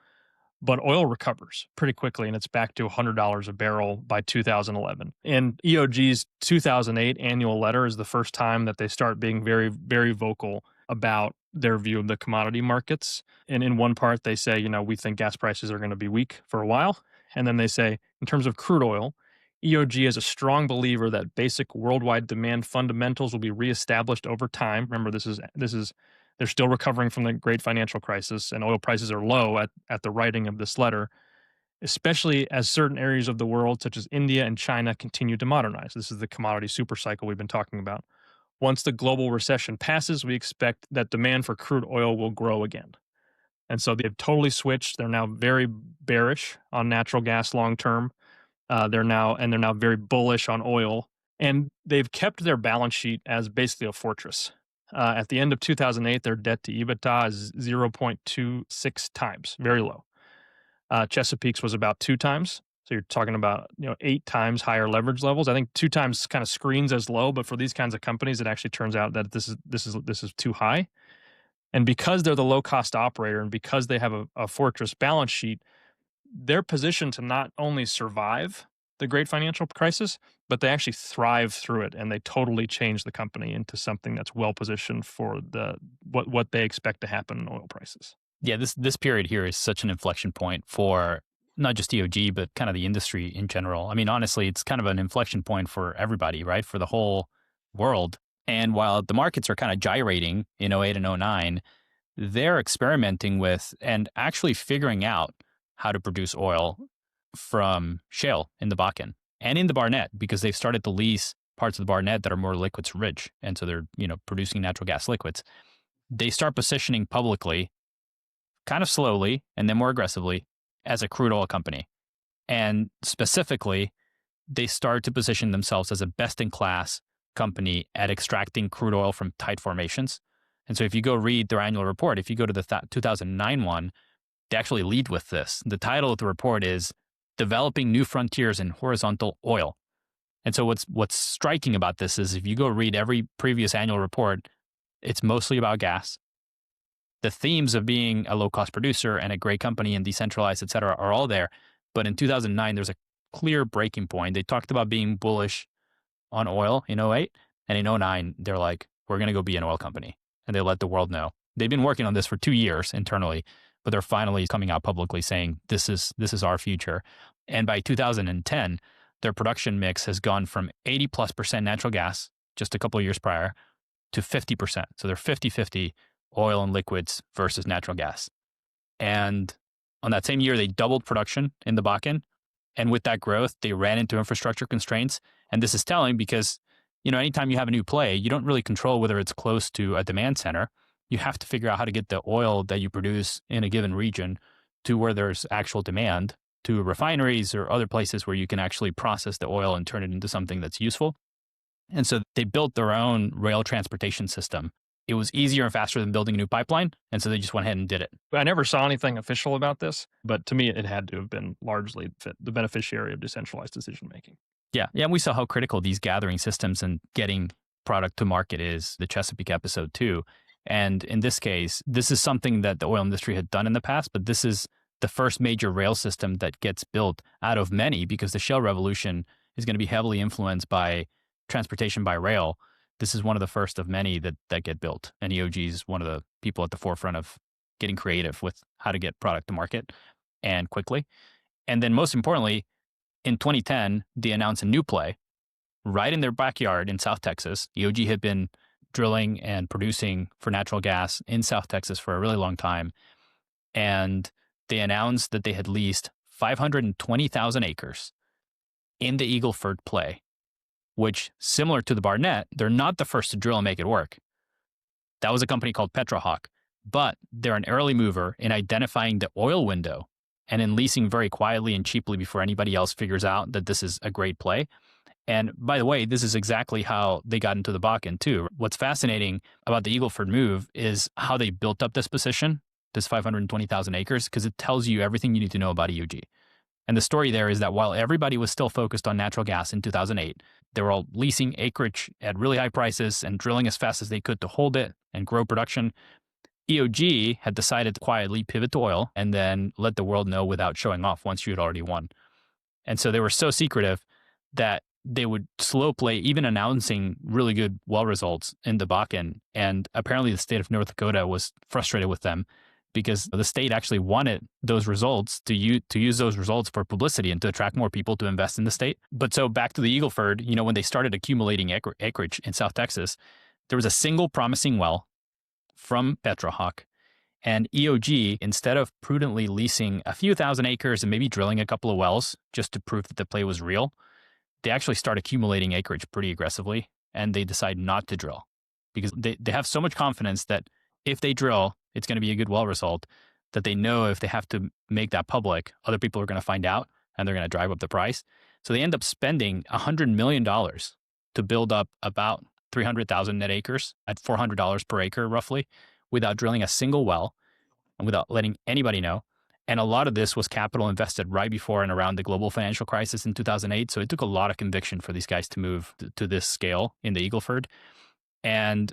But oil recovers pretty quickly, and it's back to $100 a barrel by 2011. And EOG's 2008 annual letter is the first time that they start being very, very vocal about their view of the commodity markets. And in one part, they say, we think gas prices are going to be weak for a while. And then they say, in terms of crude oil, EOG is a strong believer that basic worldwide demand fundamentals will be reestablished over time. Remember, this is they're still recovering from the great financial crisis, and oil prices are low at the writing of this letter, especially as certain areas of the world, such as India and China, continue to modernize. This is the commodity supercycle we've been talking about. Once the global recession passes, we expect that demand for crude oil will grow again. And so they've totally switched. They're now very bearish on natural gas long term. They're now very bullish on oil, and they've kept their balance sheet as basically a fortress. At the end of 2008, their debt to EBITDA is 0.26 times, very low. Chesapeake's was about 2 times. So you're talking about 8 times higher leverage levels. I think 2 times kind of screens as low, but for these kinds of companies, it actually turns out that this is too high. And because they're the low cost operator, and because they have a fortress balance sheet, they're positioned to not only survive the great financial crisis, but they actually thrive through it, and they totally change the company into something that's well positioned for what they expect to happen in oil prices. Yeah, this period here is such an inflection point for not just EOG, but kind of the industry in general. I mean, honestly, it's kind of an inflection point for everybody, right? For the whole world. And while the markets are kind of gyrating in '08 and '09, they're experimenting with and actually figuring out how to produce oil from shale in the Bakken and in the Barnett, because they've started to lease parts of the Barnett that are more liquids rich. And so they're, producing natural gas liquids. They start positioning publicly, kind of slowly and then more aggressively, as a crude oil company. And specifically, they start to position themselves as a best-in-class company at extracting crude oil from tight formations. And so if you go read their annual report, if you go to the 2009 one, they actually lead with this. The title of the report is Developing New Frontiers in Horizontal Oil. And so what's striking about this is if you go read every previous annual report, it's mostly about gas. The themes of being a low-cost producer and a great company and decentralized, et cetera, are all there. But in 2009, there's a clear breaking point. They talked about being bullish on oil in '08, and in '09, they're like, we're going to go be an oil company. And they let the world know. They've been working on this for 2 years internally, but they're finally coming out publicly saying, this is our future. And by 2010, their production mix has gone from 80+% natural gas, just a couple of years prior, to 50%. So they're 50-50 oil and liquids versus natural gas. And on that same year, they doubled production in the Bakken. And with that growth, they ran into infrastructure constraints. And this is telling because, anytime you have a new play, you don't really control whether it's close to a demand center. You have to figure out how to get the oil that you produce in a given region to where there's actual demand, to refineries or other places where you can actually process the oil and turn it into something that's useful. And so they built their own rail transportation system. It was easier and faster than building a new pipeline. And so they just went ahead and did it. I never saw anything official about this, but to me, it had to have been largely the beneficiary of decentralized decision making. Yeah. And we saw how critical these gathering systems and getting product to market is, the Chesapeake episode too. And in this case, this is something that the oil industry had done in the past, but this is the first major rail system that gets built out of many, because the shale revolution is going to be heavily influenced by transportation by rail. This is one of the first of many that get built. And EOG is one of the people at the forefront of getting creative with how to get product to market and quickly. And then most importantly, in 2010, they announced a new play right in their backyard in South Texas. EOG had been drilling and producing for natural gas in South Texas for a really long time. And they announced that they had leased 520,000 acres in the Eagle Ford play, which, similar to the Barnett, they're not the first to drill and make it work. That was a company called Petrohawk, but they're an early mover in identifying the oil window and in leasing very quietly and cheaply before anybody else figures out that this is a great play. And by the way, this is exactly how they got into the Bakken too. What's fascinating about the Eagle Ford move is how they built up this position, this 520,000 acres, because it tells you everything you need to know about EOG. And the story there is that while everybody was still focused on natural gas in 2008, they were all leasing acreage at really high prices and drilling as fast as they could to hold it and grow production. EOG had decided to quietly pivot to oil and then let the world know without showing off once you had already won. And so they were so secretive that they would slow play, even announcing really good well results in the Bakken. And apparently the state of North Dakota was frustrated with them because the state actually wanted those results to use those results for publicity and to attract more people to invest in the state. But so back to the Eagle Ford, when they started accumulating acreage in South Texas, there was a single promising well from Petrohawk. And EOG, instead of prudently leasing a few thousand acres and maybe drilling a couple of wells just to prove that the play was real, they actually start accumulating acreage pretty aggressively, and they decide not to drill because they have so much confidence that if they drill, it's going to be a good well result, that they know if they have to make that public, other people are going to find out and they're going to drive up the price. So they end up spending $100 million to build up about 300,000 net acres at $400 per acre, roughly, without drilling a single well and without letting anybody know. And a lot of this was capital invested right before and around the global financial crisis in 2008. So it took a lot of conviction for these guys to move to this scale in the Eagle Ford. And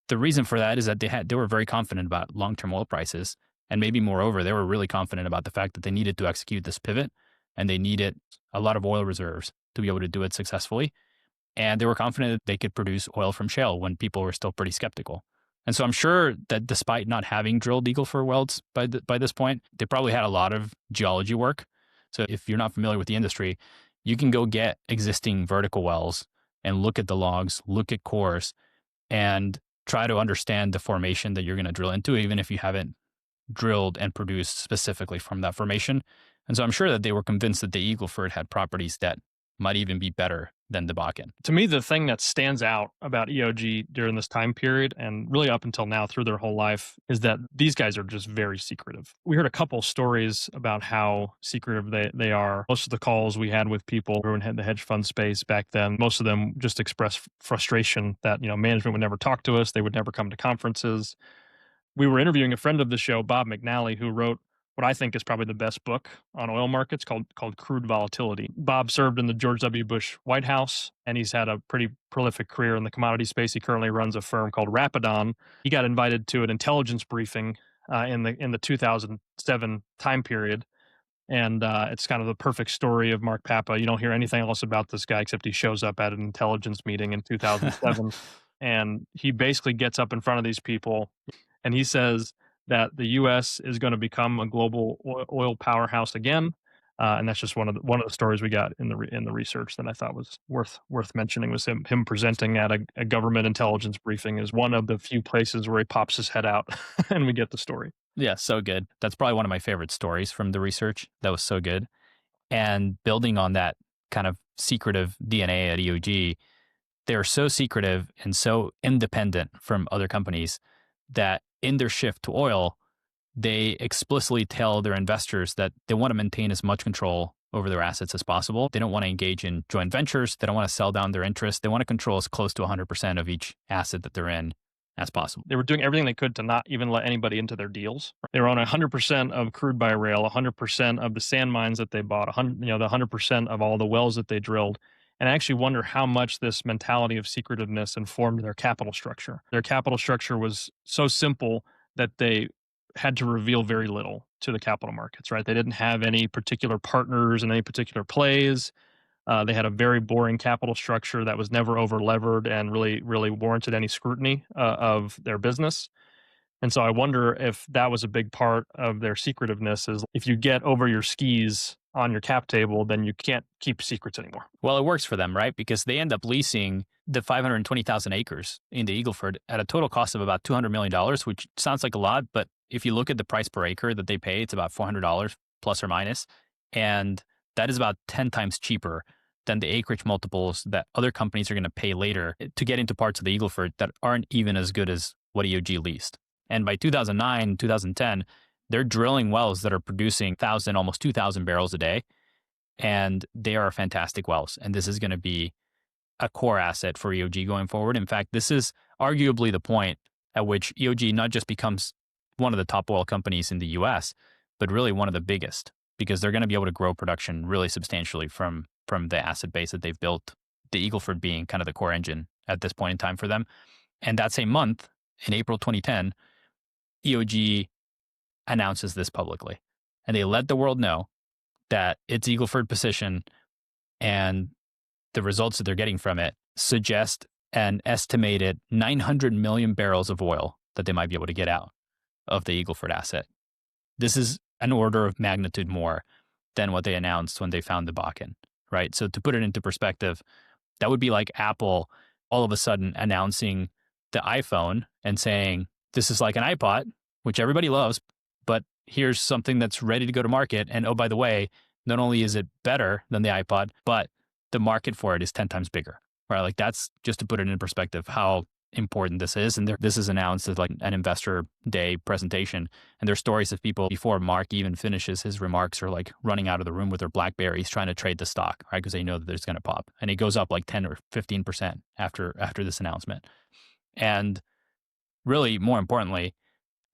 the reason for that is that they were very confident about long-term oil prices. And maybe moreover, they were really confident about the fact that they needed to execute this pivot and they needed a lot of oil reserves to be able to do it successfully. And they were confident that they could produce oil from shale when people were still pretty skeptical. And so I'm sure that despite not having drilled Eagle Ford wells by this point, they probably had a lot of geology work. So if you're not familiar with the industry, you can go get existing vertical wells and look at the logs, look at cores, and try to understand the formation that you're going to drill into, even if you haven't drilled and produced specifically from that formation. And so I'm sure that they were convinced that the Eagle Ford had properties that might even be better than the Bakken. To me, the thing that stands out about EOG during this time period and really up until now through their whole life is that these guys are just very secretive. We heard a couple stories about how secretive they are. Most of the calls we had with people who were in the hedge fund space back then, most of them just expressed frustration that, management would never talk to us. They would never come to conferences. We were interviewing a friend of the show, Bob McNally, who wrote what I think is probably the best book on oil markets called Crude Volatility. Bob served in the George W. Bush White House, and he's had a pretty prolific career in the commodity space. He currently runs a firm called Rapidon. He got invited to an intelligence briefing in the 2007 time period, and it's kind of the perfect story of Mark Papa. You don't hear anything else about this guy except he shows up at an intelligence meeting in 2007, and he basically gets up in front of these people, and he says that the U.S. is going to become a global oil powerhouse again, And that's just one of the stories we got in the research that I thought was worth mentioning was him presenting at a government intelligence briefing is one of the few places where he pops his head out and we get the story. Yeah, so good. That's probably one of my favorite stories from the research. That was so good. And building on that kind of secretive DNA at EOG, they're so secretive and so independent from other companies that in their shift to oil, they explicitly tell their investors that they want to maintain as much control over their assets as possible. They don't want to engage in joint ventures. They don't want to sell down their interest. They want to control as close to 100% of each asset that they're in as possible. They were doing everything they could to not even let anybody into their deals. They were on 100% of crude by rail, 100% of the sand mines that they bought, 100, the 100% of all the wells that they drilled. And I actually wonder how much this mentality of secretiveness informed their capital structure. Their capital structure was so simple that they had to reveal very little to the capital markets, right? They didn't have any particular partners in any particular plays. They had a very boring capital structure that was never over levered and really warranted any scrutiny of their business. And so I wonder if that was a big part of their secretiveness is if you get over your skis on your cap table, then you can't keep secrets anymore. Well, it works for them, right? Because they end up leasing the 520,000 acres in the Eagle Ford at a total cost of about $200 million, which sounds like a lot, but if you look at the price per acre that they pay, it's about $400 plus or minus. And that is about 10 times cheaper than the acreage multiples that other companies are going to pay later to get into parts of the Eagle Ford that aren't even as good as what EOG leased. And by 2009, 2010, they're drilling wells that are producing 1,000, almost 2,000 barrels a day. And they are fantastic wells. And this is going to be a core asset for EOG going forward. In fact, this is arguably the point at which EOG not just becomes one of the top oil companies in the US, but really one of the biggest, because they're going to be able to grow production really substantially from the asset base that they've built, the Eagle Ford being kind of the core engine at this point in time for them. And that same month, in April 2010, EOG announces this publicly. And they let the world know that its Eagle Ford position and the results that they're getting from it suggest an estimated 900 million barrels of oil that they might be able to get out of the Eagle Ford asset. This is an order of magnitude more than what they announced when they found the Bakken, right? So to put it into perspective, that would be like Apple all of a sudden announcing the iPhone and saying, this is like an iPod, which everybody loves, but here's something that's ready to go to market. And oh, by the way, not only is it better than the iPod, but the market for it is 10 times bigger, right? Like that's just to put it in perspective, how important this is. And this is announced as like an investor day presentation. And there's stories of people before Mark even finishes his remarks are like running out of the room with their Blackberries trying to trade the stock, right? Because they know that it's going to pop. And it goes up like 10 or 15% after this announcement. And really, more importantly,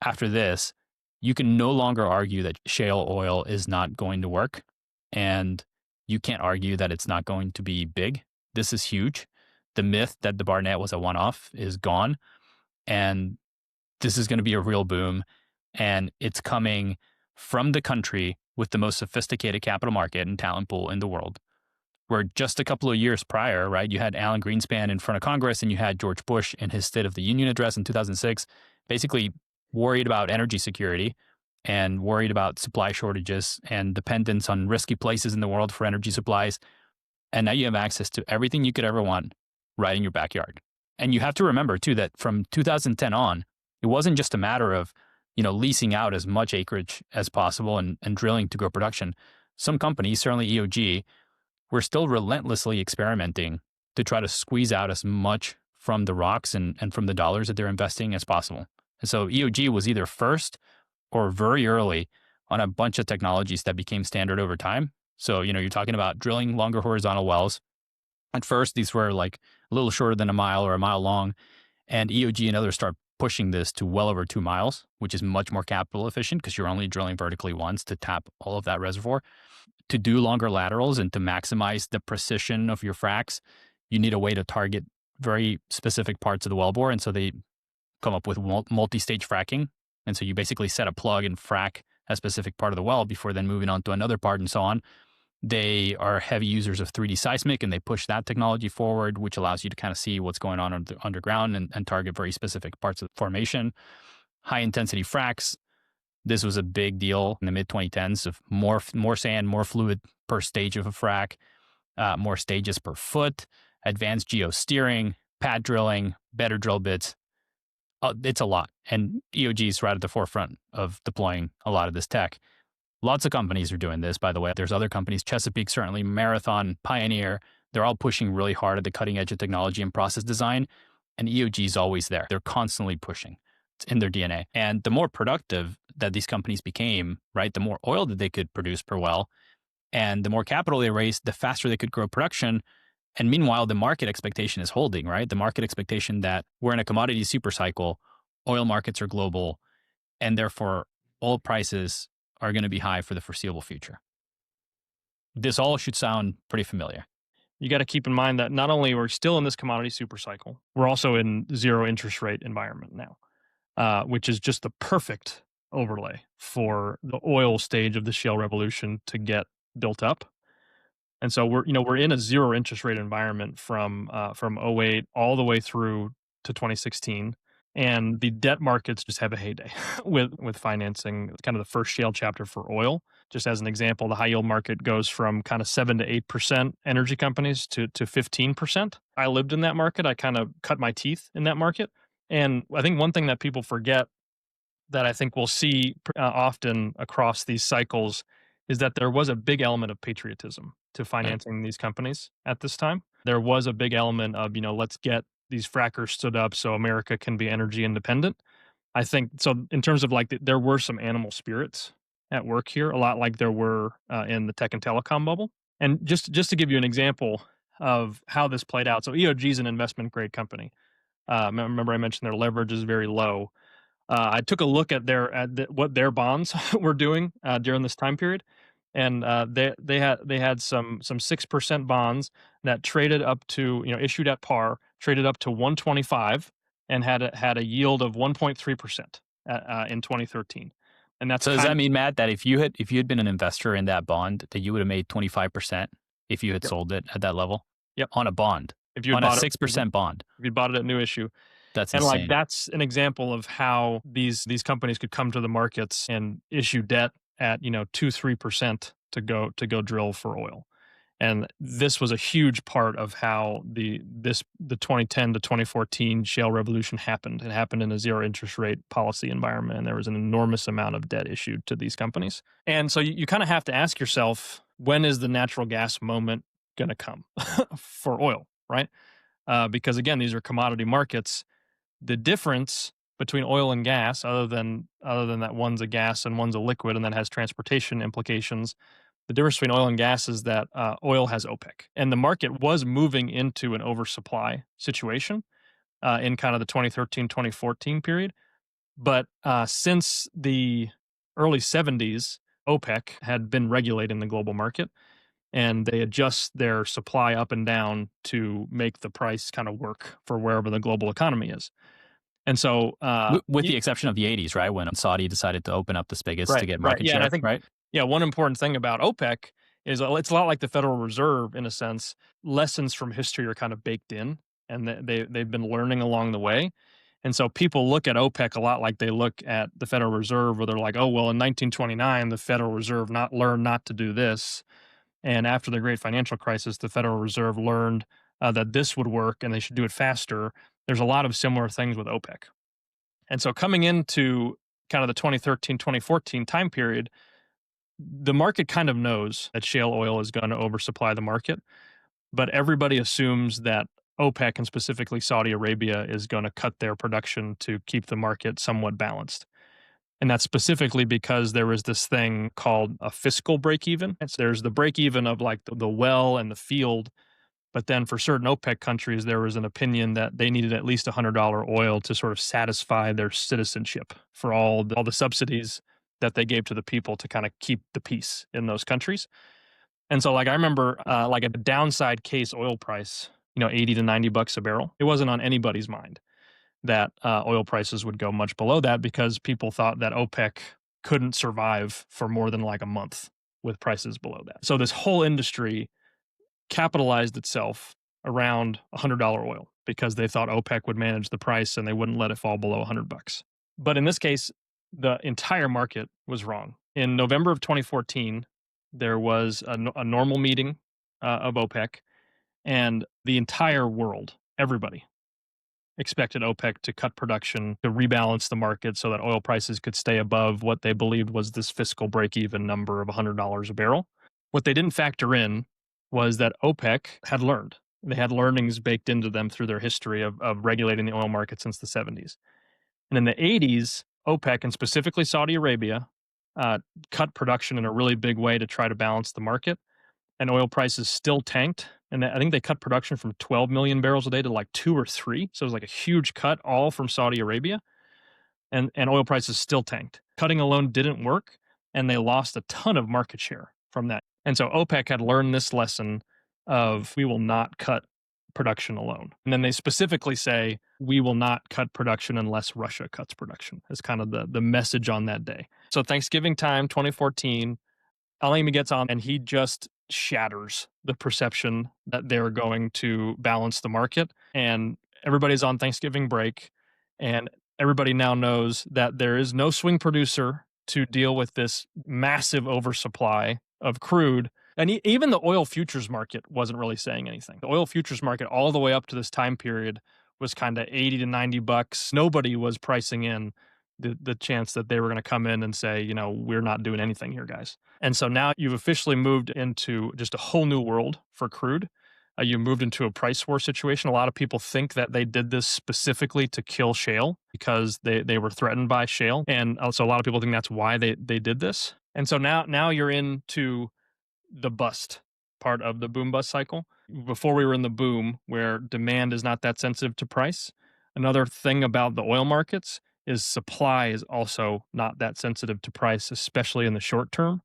after this, you can no longer argue that shale oil is not going to work. And you can't argue that it's not going to be big. This is huge. The myth that the Barnett was a one-off is gone. And this is going to be a real boom. And it's coming from the country with the most sophisticated capital market and talent pool in the world. Where just a couple of years prior, right, you had Alan Greenspan in front of Congress and you had George Bush in his State of the Union address in 2006, basically worried about energy security and worried about supply shortages and dependence on risky places in the world for energy supplies. And now you have access to everything you could ever want right in your backyard. And you have to remember too that from 2010 on, it wasn't just a matter of, leasing out as much acreage as possible and drilling to grow production. Some companies, certainly EOG, were still relentlessly experimenting to try to squeeze out as much from the rocks and from the dollars that they're investing as possible. And so EOG was either first or very early on a bunch of technologies that became standard over time. So, you're talking about drilling longer horizontal wells. At first, these were like a little shorter than a mile or a mile long. And EOG and others start pushing this to well over 2 miles, which is much more capital efficient because you're only drilling vertically once to tap all of that reservoir. To do longer laterals and to maximize the precision of your fracs, you need a way to target very specific parts of the wellbore. And so they come up with multi-stage fracking. And so you basically set a plug and frac a specific part of the well before then moving on to another part and so on. They are heavy users of 3D seismic and they push that technology forward, which allows you to kind of see what's going on underground and target very specific parts of the formation. High intensity fracs, This was a big deal in the mid 2010s of more sand, more fluid per stage of a frac, more stages per foot, advanced geosteering, pad drilling, better drill bits. It's a lot. And EOG is right at the forefront of deploying a lot of this tech. Lots of companies are doing this, by the way. There's other companies, Chesapeake, certainly, Marathon, Pioneer. They're all pushing really hard at the cutting edge of technology and process design. And EOG is always there. They're constantly pushing. It's in their DNA. And the more productive that these companies became, right, the more oil that they could produce per well, and the more capital they raised, the faster they could grow production. And meanwhile, the market expectation is holding, right? The market expectation that we're in a commodity supercycle, oil markets are global, and therefore oil prices are going to be high for the foreseeable future. This all should sound pretty familiar. You got to keep in mind that not only we're still in this commodity supercycle, we're also in zero interest rate environment now, which is just the perfect overlay for the oil stage of the shale revolution to get built up. And so we're in a zero interest rate environment from '08 all the way through to 2016, and the debt markets just have a heyday with financing. Kind of the first shale chapter for oil. Just as an example, the high yield market goes from kind of 7 to 8% energy companies to 15%. I lived in that market. I kind of cut my teeth in that market, and I think one thing that people forget that I think we'll see often across these cycles is that there was a big element of patriotism to financing these companies at this time. There was a big element of, let's get these frackers stood up so America can be energy independent. I think so. In terms of there were some animal spirits at work here, a lot like there were in the tech and telecom bubble. And just to give you an example of how this played out. So EOG is an investment grade company. Remember I mentioned their leverage is very low. I took a look at what their bonds were doing during this time period, and they had some 6% bonds that traded up to issued at par, traded up to 125, and had a yield of 1.3% in 2013. And that's so does that mean, Matt, that if you had been an investor in that bond, that you would have made 25% if you had sold it at that level? Yep. On a bond. If you on a 6% bond. If you bought it at new issue. That's and insane. That's an example of how these companies could come to the markets and issue debt at 2-3% to go drill for oil. And this was a huge part of how the 2010 to 2014 shale revolution happened. It happened in a zero interest rate policy environment, and there was an enormous amount of debt issued to these companies. And so you kind of have to ask yourself, when is the natural gas moment going to come for oil, right? Because again, these are commodity markets. The difference between oil and gas, other than that one's a gas and one's a liquid, and that has transportation implications, the difference between oil and gas is that oil has OPEC, and the market was moving into an oversupply situation in kind of the 2013-2014 period. But since the early 70s, OPEC had been regulating the global market, and they adjust their supply up and down to make the price kind of work for wherever the global economy is. And so, with the exception of the 80s, right, when Saudi decided to open up the spigots to get market share, and I think, right? Yeah, one important thing about OPEC is it's a lot like the Federal Reserve in a sense. Lessons from history are kind of baked in, and they've been learning along the way. And so people look at OPEC a lot like they look at the Federal Reserve, where they're like, oh, well, in 1929, the Federal Reserve learned not to do this. And after the great financial crisis, the Federal Reserve learned that this would work and they should do it faster. There's a lot of similar things with OPEC. And so coming into kind of the 2013, 2014 time period, the market kind of knows that shale oil is going to oversupply the market, but everybody assumes that OPEC and specifically Saudi Arabia is going to cut their production to keep the market somewhat balanced. And that's specifically because there was this thing called a fiscal break-even. There's the break-even of like the well and the field, but then for certain OPEC countries, there was an opinion that they needed at least $100 oil to sort of satisfy their citizenship for all the subsidies that they gave to the people to kind of keep the peace in those countries. And so I remember like a downside case oil price, $80 to $90 a barrel. It wasn't on anybody's mind that oil prices would go much below that because people thought that OPEC couldn't survive for more than like a month with prices below that. So this whole industry capitalized itself around $100 oil because they thought OPEC would manage the price and they wouldn't let it fall below $100. But in this case, the entire market was wrong. In November of 2014, there was a normal meeting of OPEC, and the entire world, everybody, expected OPEC to cut production to rebalance the market so that oil prices could stay above what they believed was this fiscal break even number of $100 a barrel. What they didn't factor in was that OPEC had learned. They had learnings baked into them through their history of regulating the oil market since the 70s. And in the 80s, OPEC, and specifically Saudi Arabia, cut production in a really big way to try to balance the market, and oil prices still tanked. And I think they cut production from 12 million barrels a day to like 2 or 3. So it was like a huge cut, all from Saudi Arabia. And oil prices still tanked. Cutting alone didn't work, and they lost a ton of market share from that. And so OPEC had learned this lesson of we will not cut production alone. And then they specifically say we will not cut production unless Russia cuts production. Is kind of the message on that day. So Thanksgiving time, 2014, Al-Amy gets on and he just shatters the perception that they're going to balance the market. And everybody's on Thanksgiving break. And everybody now knows that there is no swing producer to deal with this massive oversupply of crude. And even the oil futures market wasn't really saying anything. The oil futures market, all the way up to this time period, was kind of 80 to 90 bucks. Nobody was pricing in the chance that they were going to come in and say, we're not doing anything here, guys. And so now you've officially moved into just a whole new world for crude. You moved into a price war situation. A lot of people think that they did this specifically to kill shale because they were threatened by shale. And also a lot of people think that's why they did this. And so now you're into the bust part of the boom bust cycle. Before we were in the boom where demand is not that sensitive to price. Another thing about the oil markets is supply is also not that sensitive to price, especially in the short term.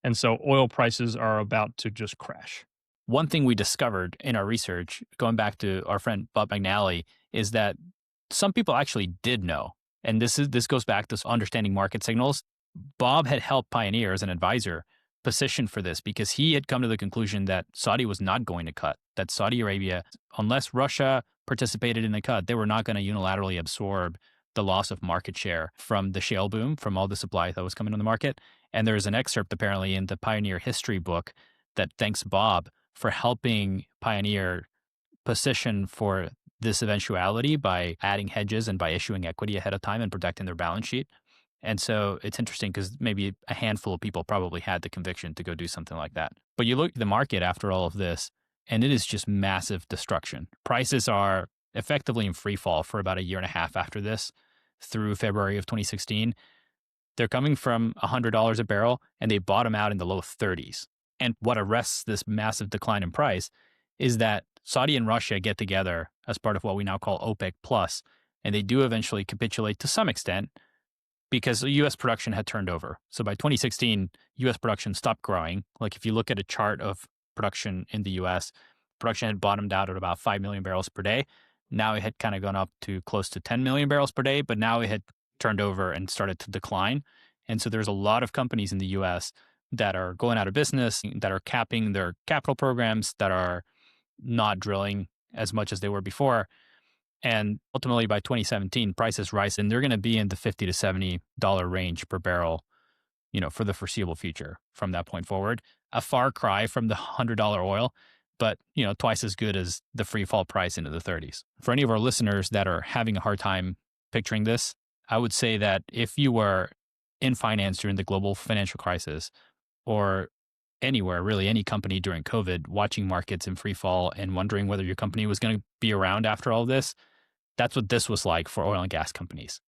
And so oil prices are about to just crash. One thing we discovered in our research, going back to our friend Bob McNally, is that some people actually did know. And this goes back to understanding market signals. Bob had helped Pioneer as an advisor position for this because he had come to the conclusion that Saudi was not going to cut, that Saudi Arabia, unless Russia participated in the cut, they were not going to unilaterally absorb the loss of market share from the shale boom, from all the supply that was coming on the market. And there's an excerpt apparently in the Pioneer history book that thanks Bob for helping Pioneer position for this eventuality by adding hedges and by issuing equity ahead of time and protecting their balance sheet. And so it's interesting because maybe a handful of people probably had the conviction to go do something like that. But you look at the market after all of this, and it is just massive destruction. Prices are effectively in free fall for about a year and a half after this through February of 2016. They're coming from $100 a barrel, and they bottom out in the low 30s. And what arrests this massive decline in price is that Saudi and Russia get together as part of what we now call OPEC Plus, and they do eventually capitulate to some extent because U.S. production had turned over. So by 2016, U.S. production stopped growing. Like if you look at a chart of production in the U.S., production had bottomed out at about 5 million barrels per day. Now it had kind of gone up to close to 10 million barrels per day, but now it had turned over and started to decline. And so there's a lot of companies in the U.S. that are going out of business, that are capping their capital programs, that are not drilling as much as they were before. And ultimately by 2017, prices rise and they're going to be in the $50 to $70 range per barrel, for the foreseeable future from that point forward. A far cry from the $100 oil, but, twice as good as the free fall price into the 30s. For any of our listeners that are having a hard time picturing this, I would say that if you were in finance during the global financial crisis or anywhere, really any company during COVID, watching markets in free fall and wondering whether your company was going to be around after all this, that's what this was like for oil and gas companies.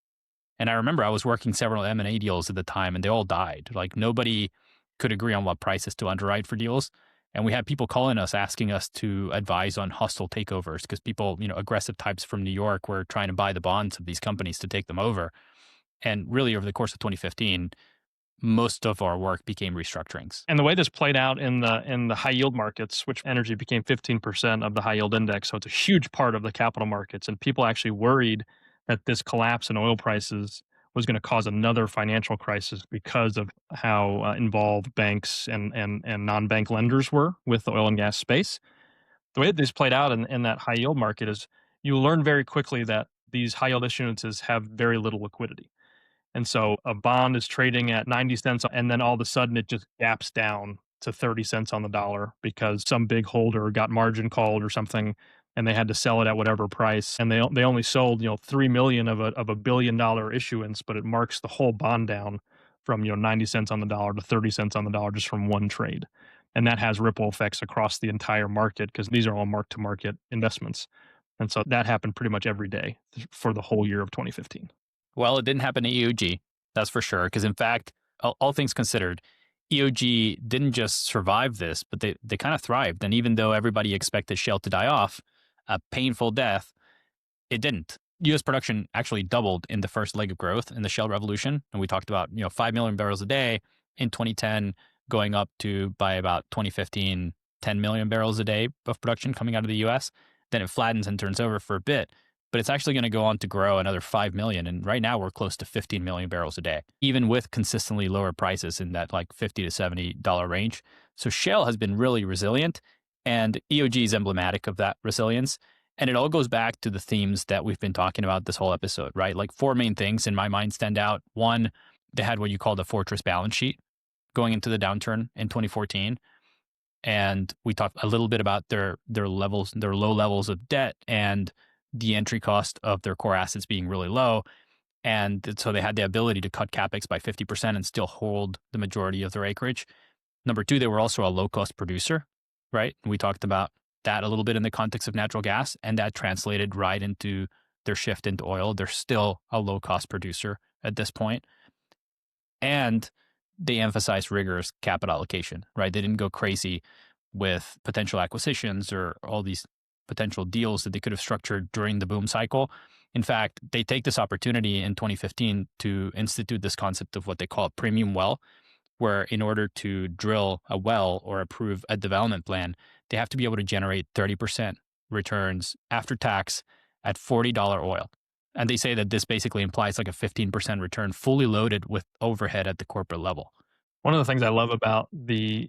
And I remember I was working several M&A deals at the time and they all died. Like nobody could agree on what prices to underwrite for deals. And we had people calling us, asking us to advise on hostile takeovers because people, aggressive types from New York were trying to buy the bonds of these companies to take them over. And really over the course of 2015, most of our work became restructurings. And the way this played out in the high yield markets, which energy became 15% of the high yield index, so it's a huge part of the capital markets, and people actually worried that this collapse in oil prices was going to cause another financial crisis because of how involved banks and non-bank lenders were with the oil and gas space. The way that this played out in that high yield market is you learn very quickly that these high yield issuances have very little liquidity. And so a bond is trading at 90 cents, and then all of a sudden it just gaps down to 30 cents on the dollar because some big holder got margin called or something, and they had to sell it at whatever price. And they only sold 3 million of a $1 billion issuance, but it marks the whole bond down from 90 cents on the dollar to 30 cents on the dollar just from one trade. And that has ripple effects across the entire market because these are all mark to market investments. And so that happened pretty much every day for the whole year of 2015. Well, it didn't happen to EOG, that's for sure. Because in fact, all things considered, EOG didn't just survive this, but they kind of thrived. And even though everybody expected shale to die off, a painful death, it didn't. U.S. production actually doubled in the first leg of growth in the shale revolution. And we talked about 5 million barrels a day in 2010, going up to, by about 2015, 10 million barrels a day of production coming out of the U.S. Then it flattens and turns over for a bit, but it's actually going to go on to grow another 5 million. And right now we're close to 15 million barrels a day, even with consistently lower prices in that like $50 to $70 range. So shale has been really resilient, and EOG is emblematic of that resilience. And it all goes back to the themes that we've been talking about this whole episode, right? Like 4 main things in my mind stand out. One, they had what you call the fortress balance sheet going into the downturn in 2014. And we talked a little bit about their levels, their low levels of debt and the entry cost of their core assets being really low. And so they had the ability to cut capex by 50% and still hold the majority of their acreage. Number two, they were also a low cost producer, right? And we talked about that a little bit in the context of natural gas, and that translated right into their shift into oil. They're still a low cost producer at this point. And they emphasized rigorous capital allocation, right? They didn't go crazy with potential acquisitions or all these potential deals that they could have structured during the boom cycle. In fact, they take this opportunity in 2015 to institute this concept of what they call a premium well, where in order to drill a well or approve a development plan, they have to be able to generate 30% returns after tax at $40 oil. And they say that this basically implies like a 15% return fully loaded with overhead at the corporate level. One of the things I love about the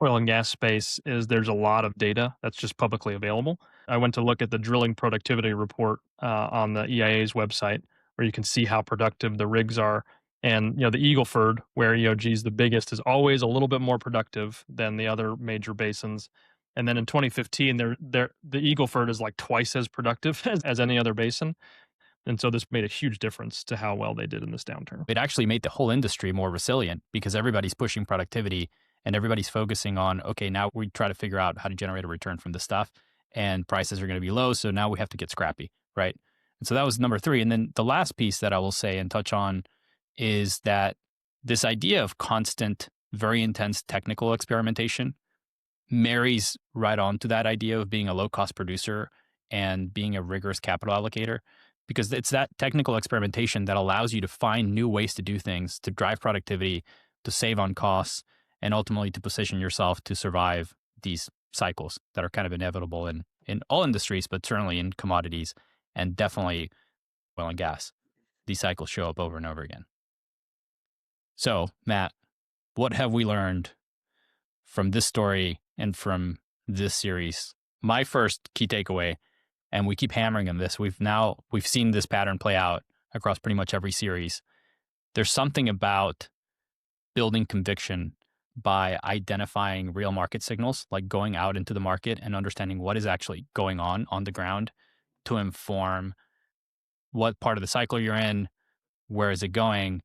oil and gas space is there's a lot of data that's just publicly available. I went to look at the drilling productivity report on the EIA's website, where you can see how productive the rigs are. And the Eagle Ford, where EOG is the biggest, is always a little bit more productive than the other major basins. And then in 2015, the Eagle Ford is like twice as productive as any other basin. And so this made a huge difference to how well they did in this downturn. It actually made the whole industry more resilient because everybody's pushing productivity and everybody's focusing on, okay, now we try to figure out how to generate a return from this stuff, and prices are going to be low. So now we have to get scrappy, right? And so that was number three. And then the last piece that I will say and touch on is that this idea of constant, very intense technical experimentation marries right on to that idea of being a low cost producer and being a rigorous capital allocator, because it's that technical experimentation that allows you to find new ways to do things, to drive productivity, to save on costs, and ultimately to position yourself to survive these cycles that are kind of inevitable in all industries, but certainly in commodities and definitely oil and gas. These cycles show up over and over again. So, Matt, what have we learned from this story and from this series? My first key takeaway, and we keep hammering on this, we've seen this pattern play out across pretty much every series. There's something about building conviction by identifying real market signals, like going out into the market and understanding what is actually going on the ground to inform what part of the cycle you're in, where is it going,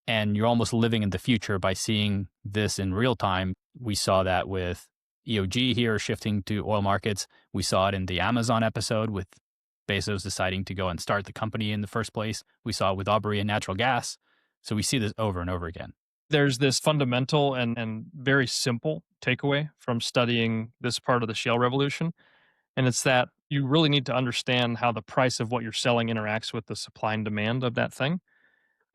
and you're almost living in the future by seeing this in real time. We saw that with EOG here shifting to oil markets. We saw it in the Amazon episode with Bezos deciding to go and start the company in the first place. We saw it with Aubrey and natural gas. So we see this over and over again. There's this fundamental and very simple takeaway from studying this part of the shale revolution. And it's that you really need to understand how the price of what you're selling interacts with the supply and demand of that thing.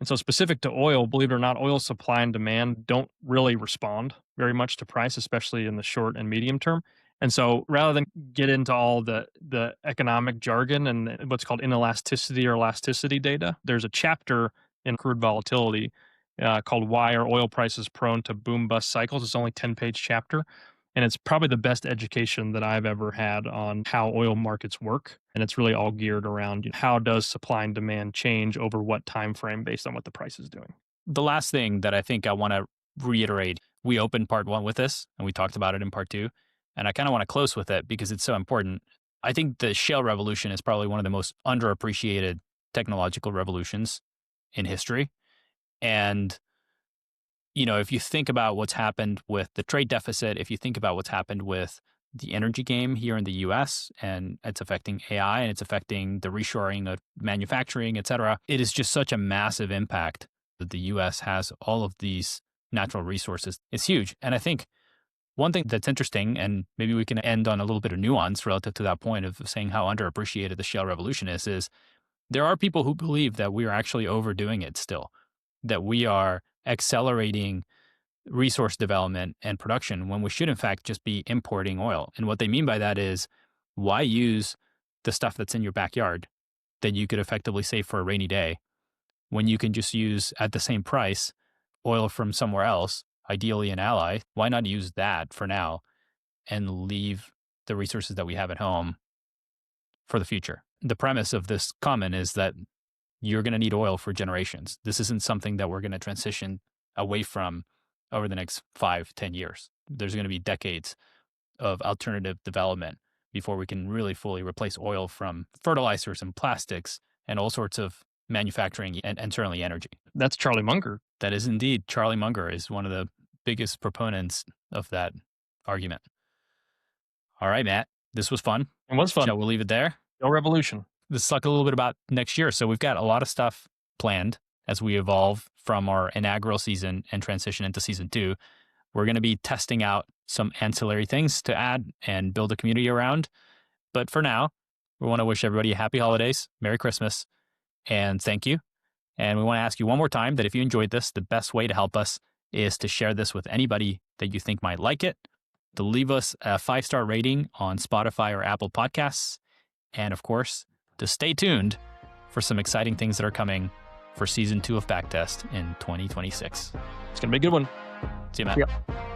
And so specific to oil, believe it or not, oil supply and demand don't really respond very much to price, especially in the short and medium term. And so rather than get into all the economic jargon and what's called inelasticity or elasticity data, there's a chapter in crude volatility called Why Are Oil Prices Prone to Boom Bust Cycles? It's only a 10-page chapter. And it's probably the best education that I've ever had on how oil markets work. And it's really all geared around how does supply and demand change over what time frame based on what the price is doing. The last thing that I think I want to reiterate, we opened part one with this and we talked about it in part two. And I kind of want to close with it because it's so important. I think the shale revolution is probably one of the most underappreciated technological revolutions in history. And, if you think about what's happened with the trade deficit, if you think about what's happened with the energy game here in the US and it's affecting AI and it's affecting the reshoring of manufacturing, et cetera, it is just such a massive impact that the US has all of these natural resources. It's huge. And I think one thing that's interesting, and maybe we can end on a little bit of nuance relative to that point of saying how underappreciated the shale revolution is there are people who believe that we are actually overdoing it still, that we are accelerating resource development and production when we should in fact just be importing oil. And what they mean by that is, why use the stuff that's in your backyard that you could effectively save for a rainy day when you can just use at the same price oil from somewhere else, ideally an ally? Why not use that for now and leave the resources that we have at home for the future? The premise of this comment is that you're going to need oil for generations. This isn't something that we're going to transition away from over the next 5-10 years. There's going to be decades of alternative development before we can really fully replace oil from fertilizers and plastics and all sorts of manufacturing and certainly energy. That's Charlie Munger. That is indeed. Charlie Munger is one of the biggest proponents of that argument. All right, Matt, this was fun. It was fun. Shall we leave it there? No revolution. Let's talk a little bit about next year. So we've got a lot of stuff planned as we evolve from our inaugural season and transition into season 2. We're going to be testing out some ancillary things to add and build a community around. But for now, we want to wish everybody a happy holidays, Merry Christmas, and thank you. And we want to ask you one more time that if you enjoyed this, the best way to help us is to share this with anybody that you think might like it, to leave us a 5-star rating on Spotify or Apple Podcasts, and of course, to stay tuned for some exciting things that are coming for season 2 of Backtest in 2026. It's going to be a good one. See you, Matt. Yeah.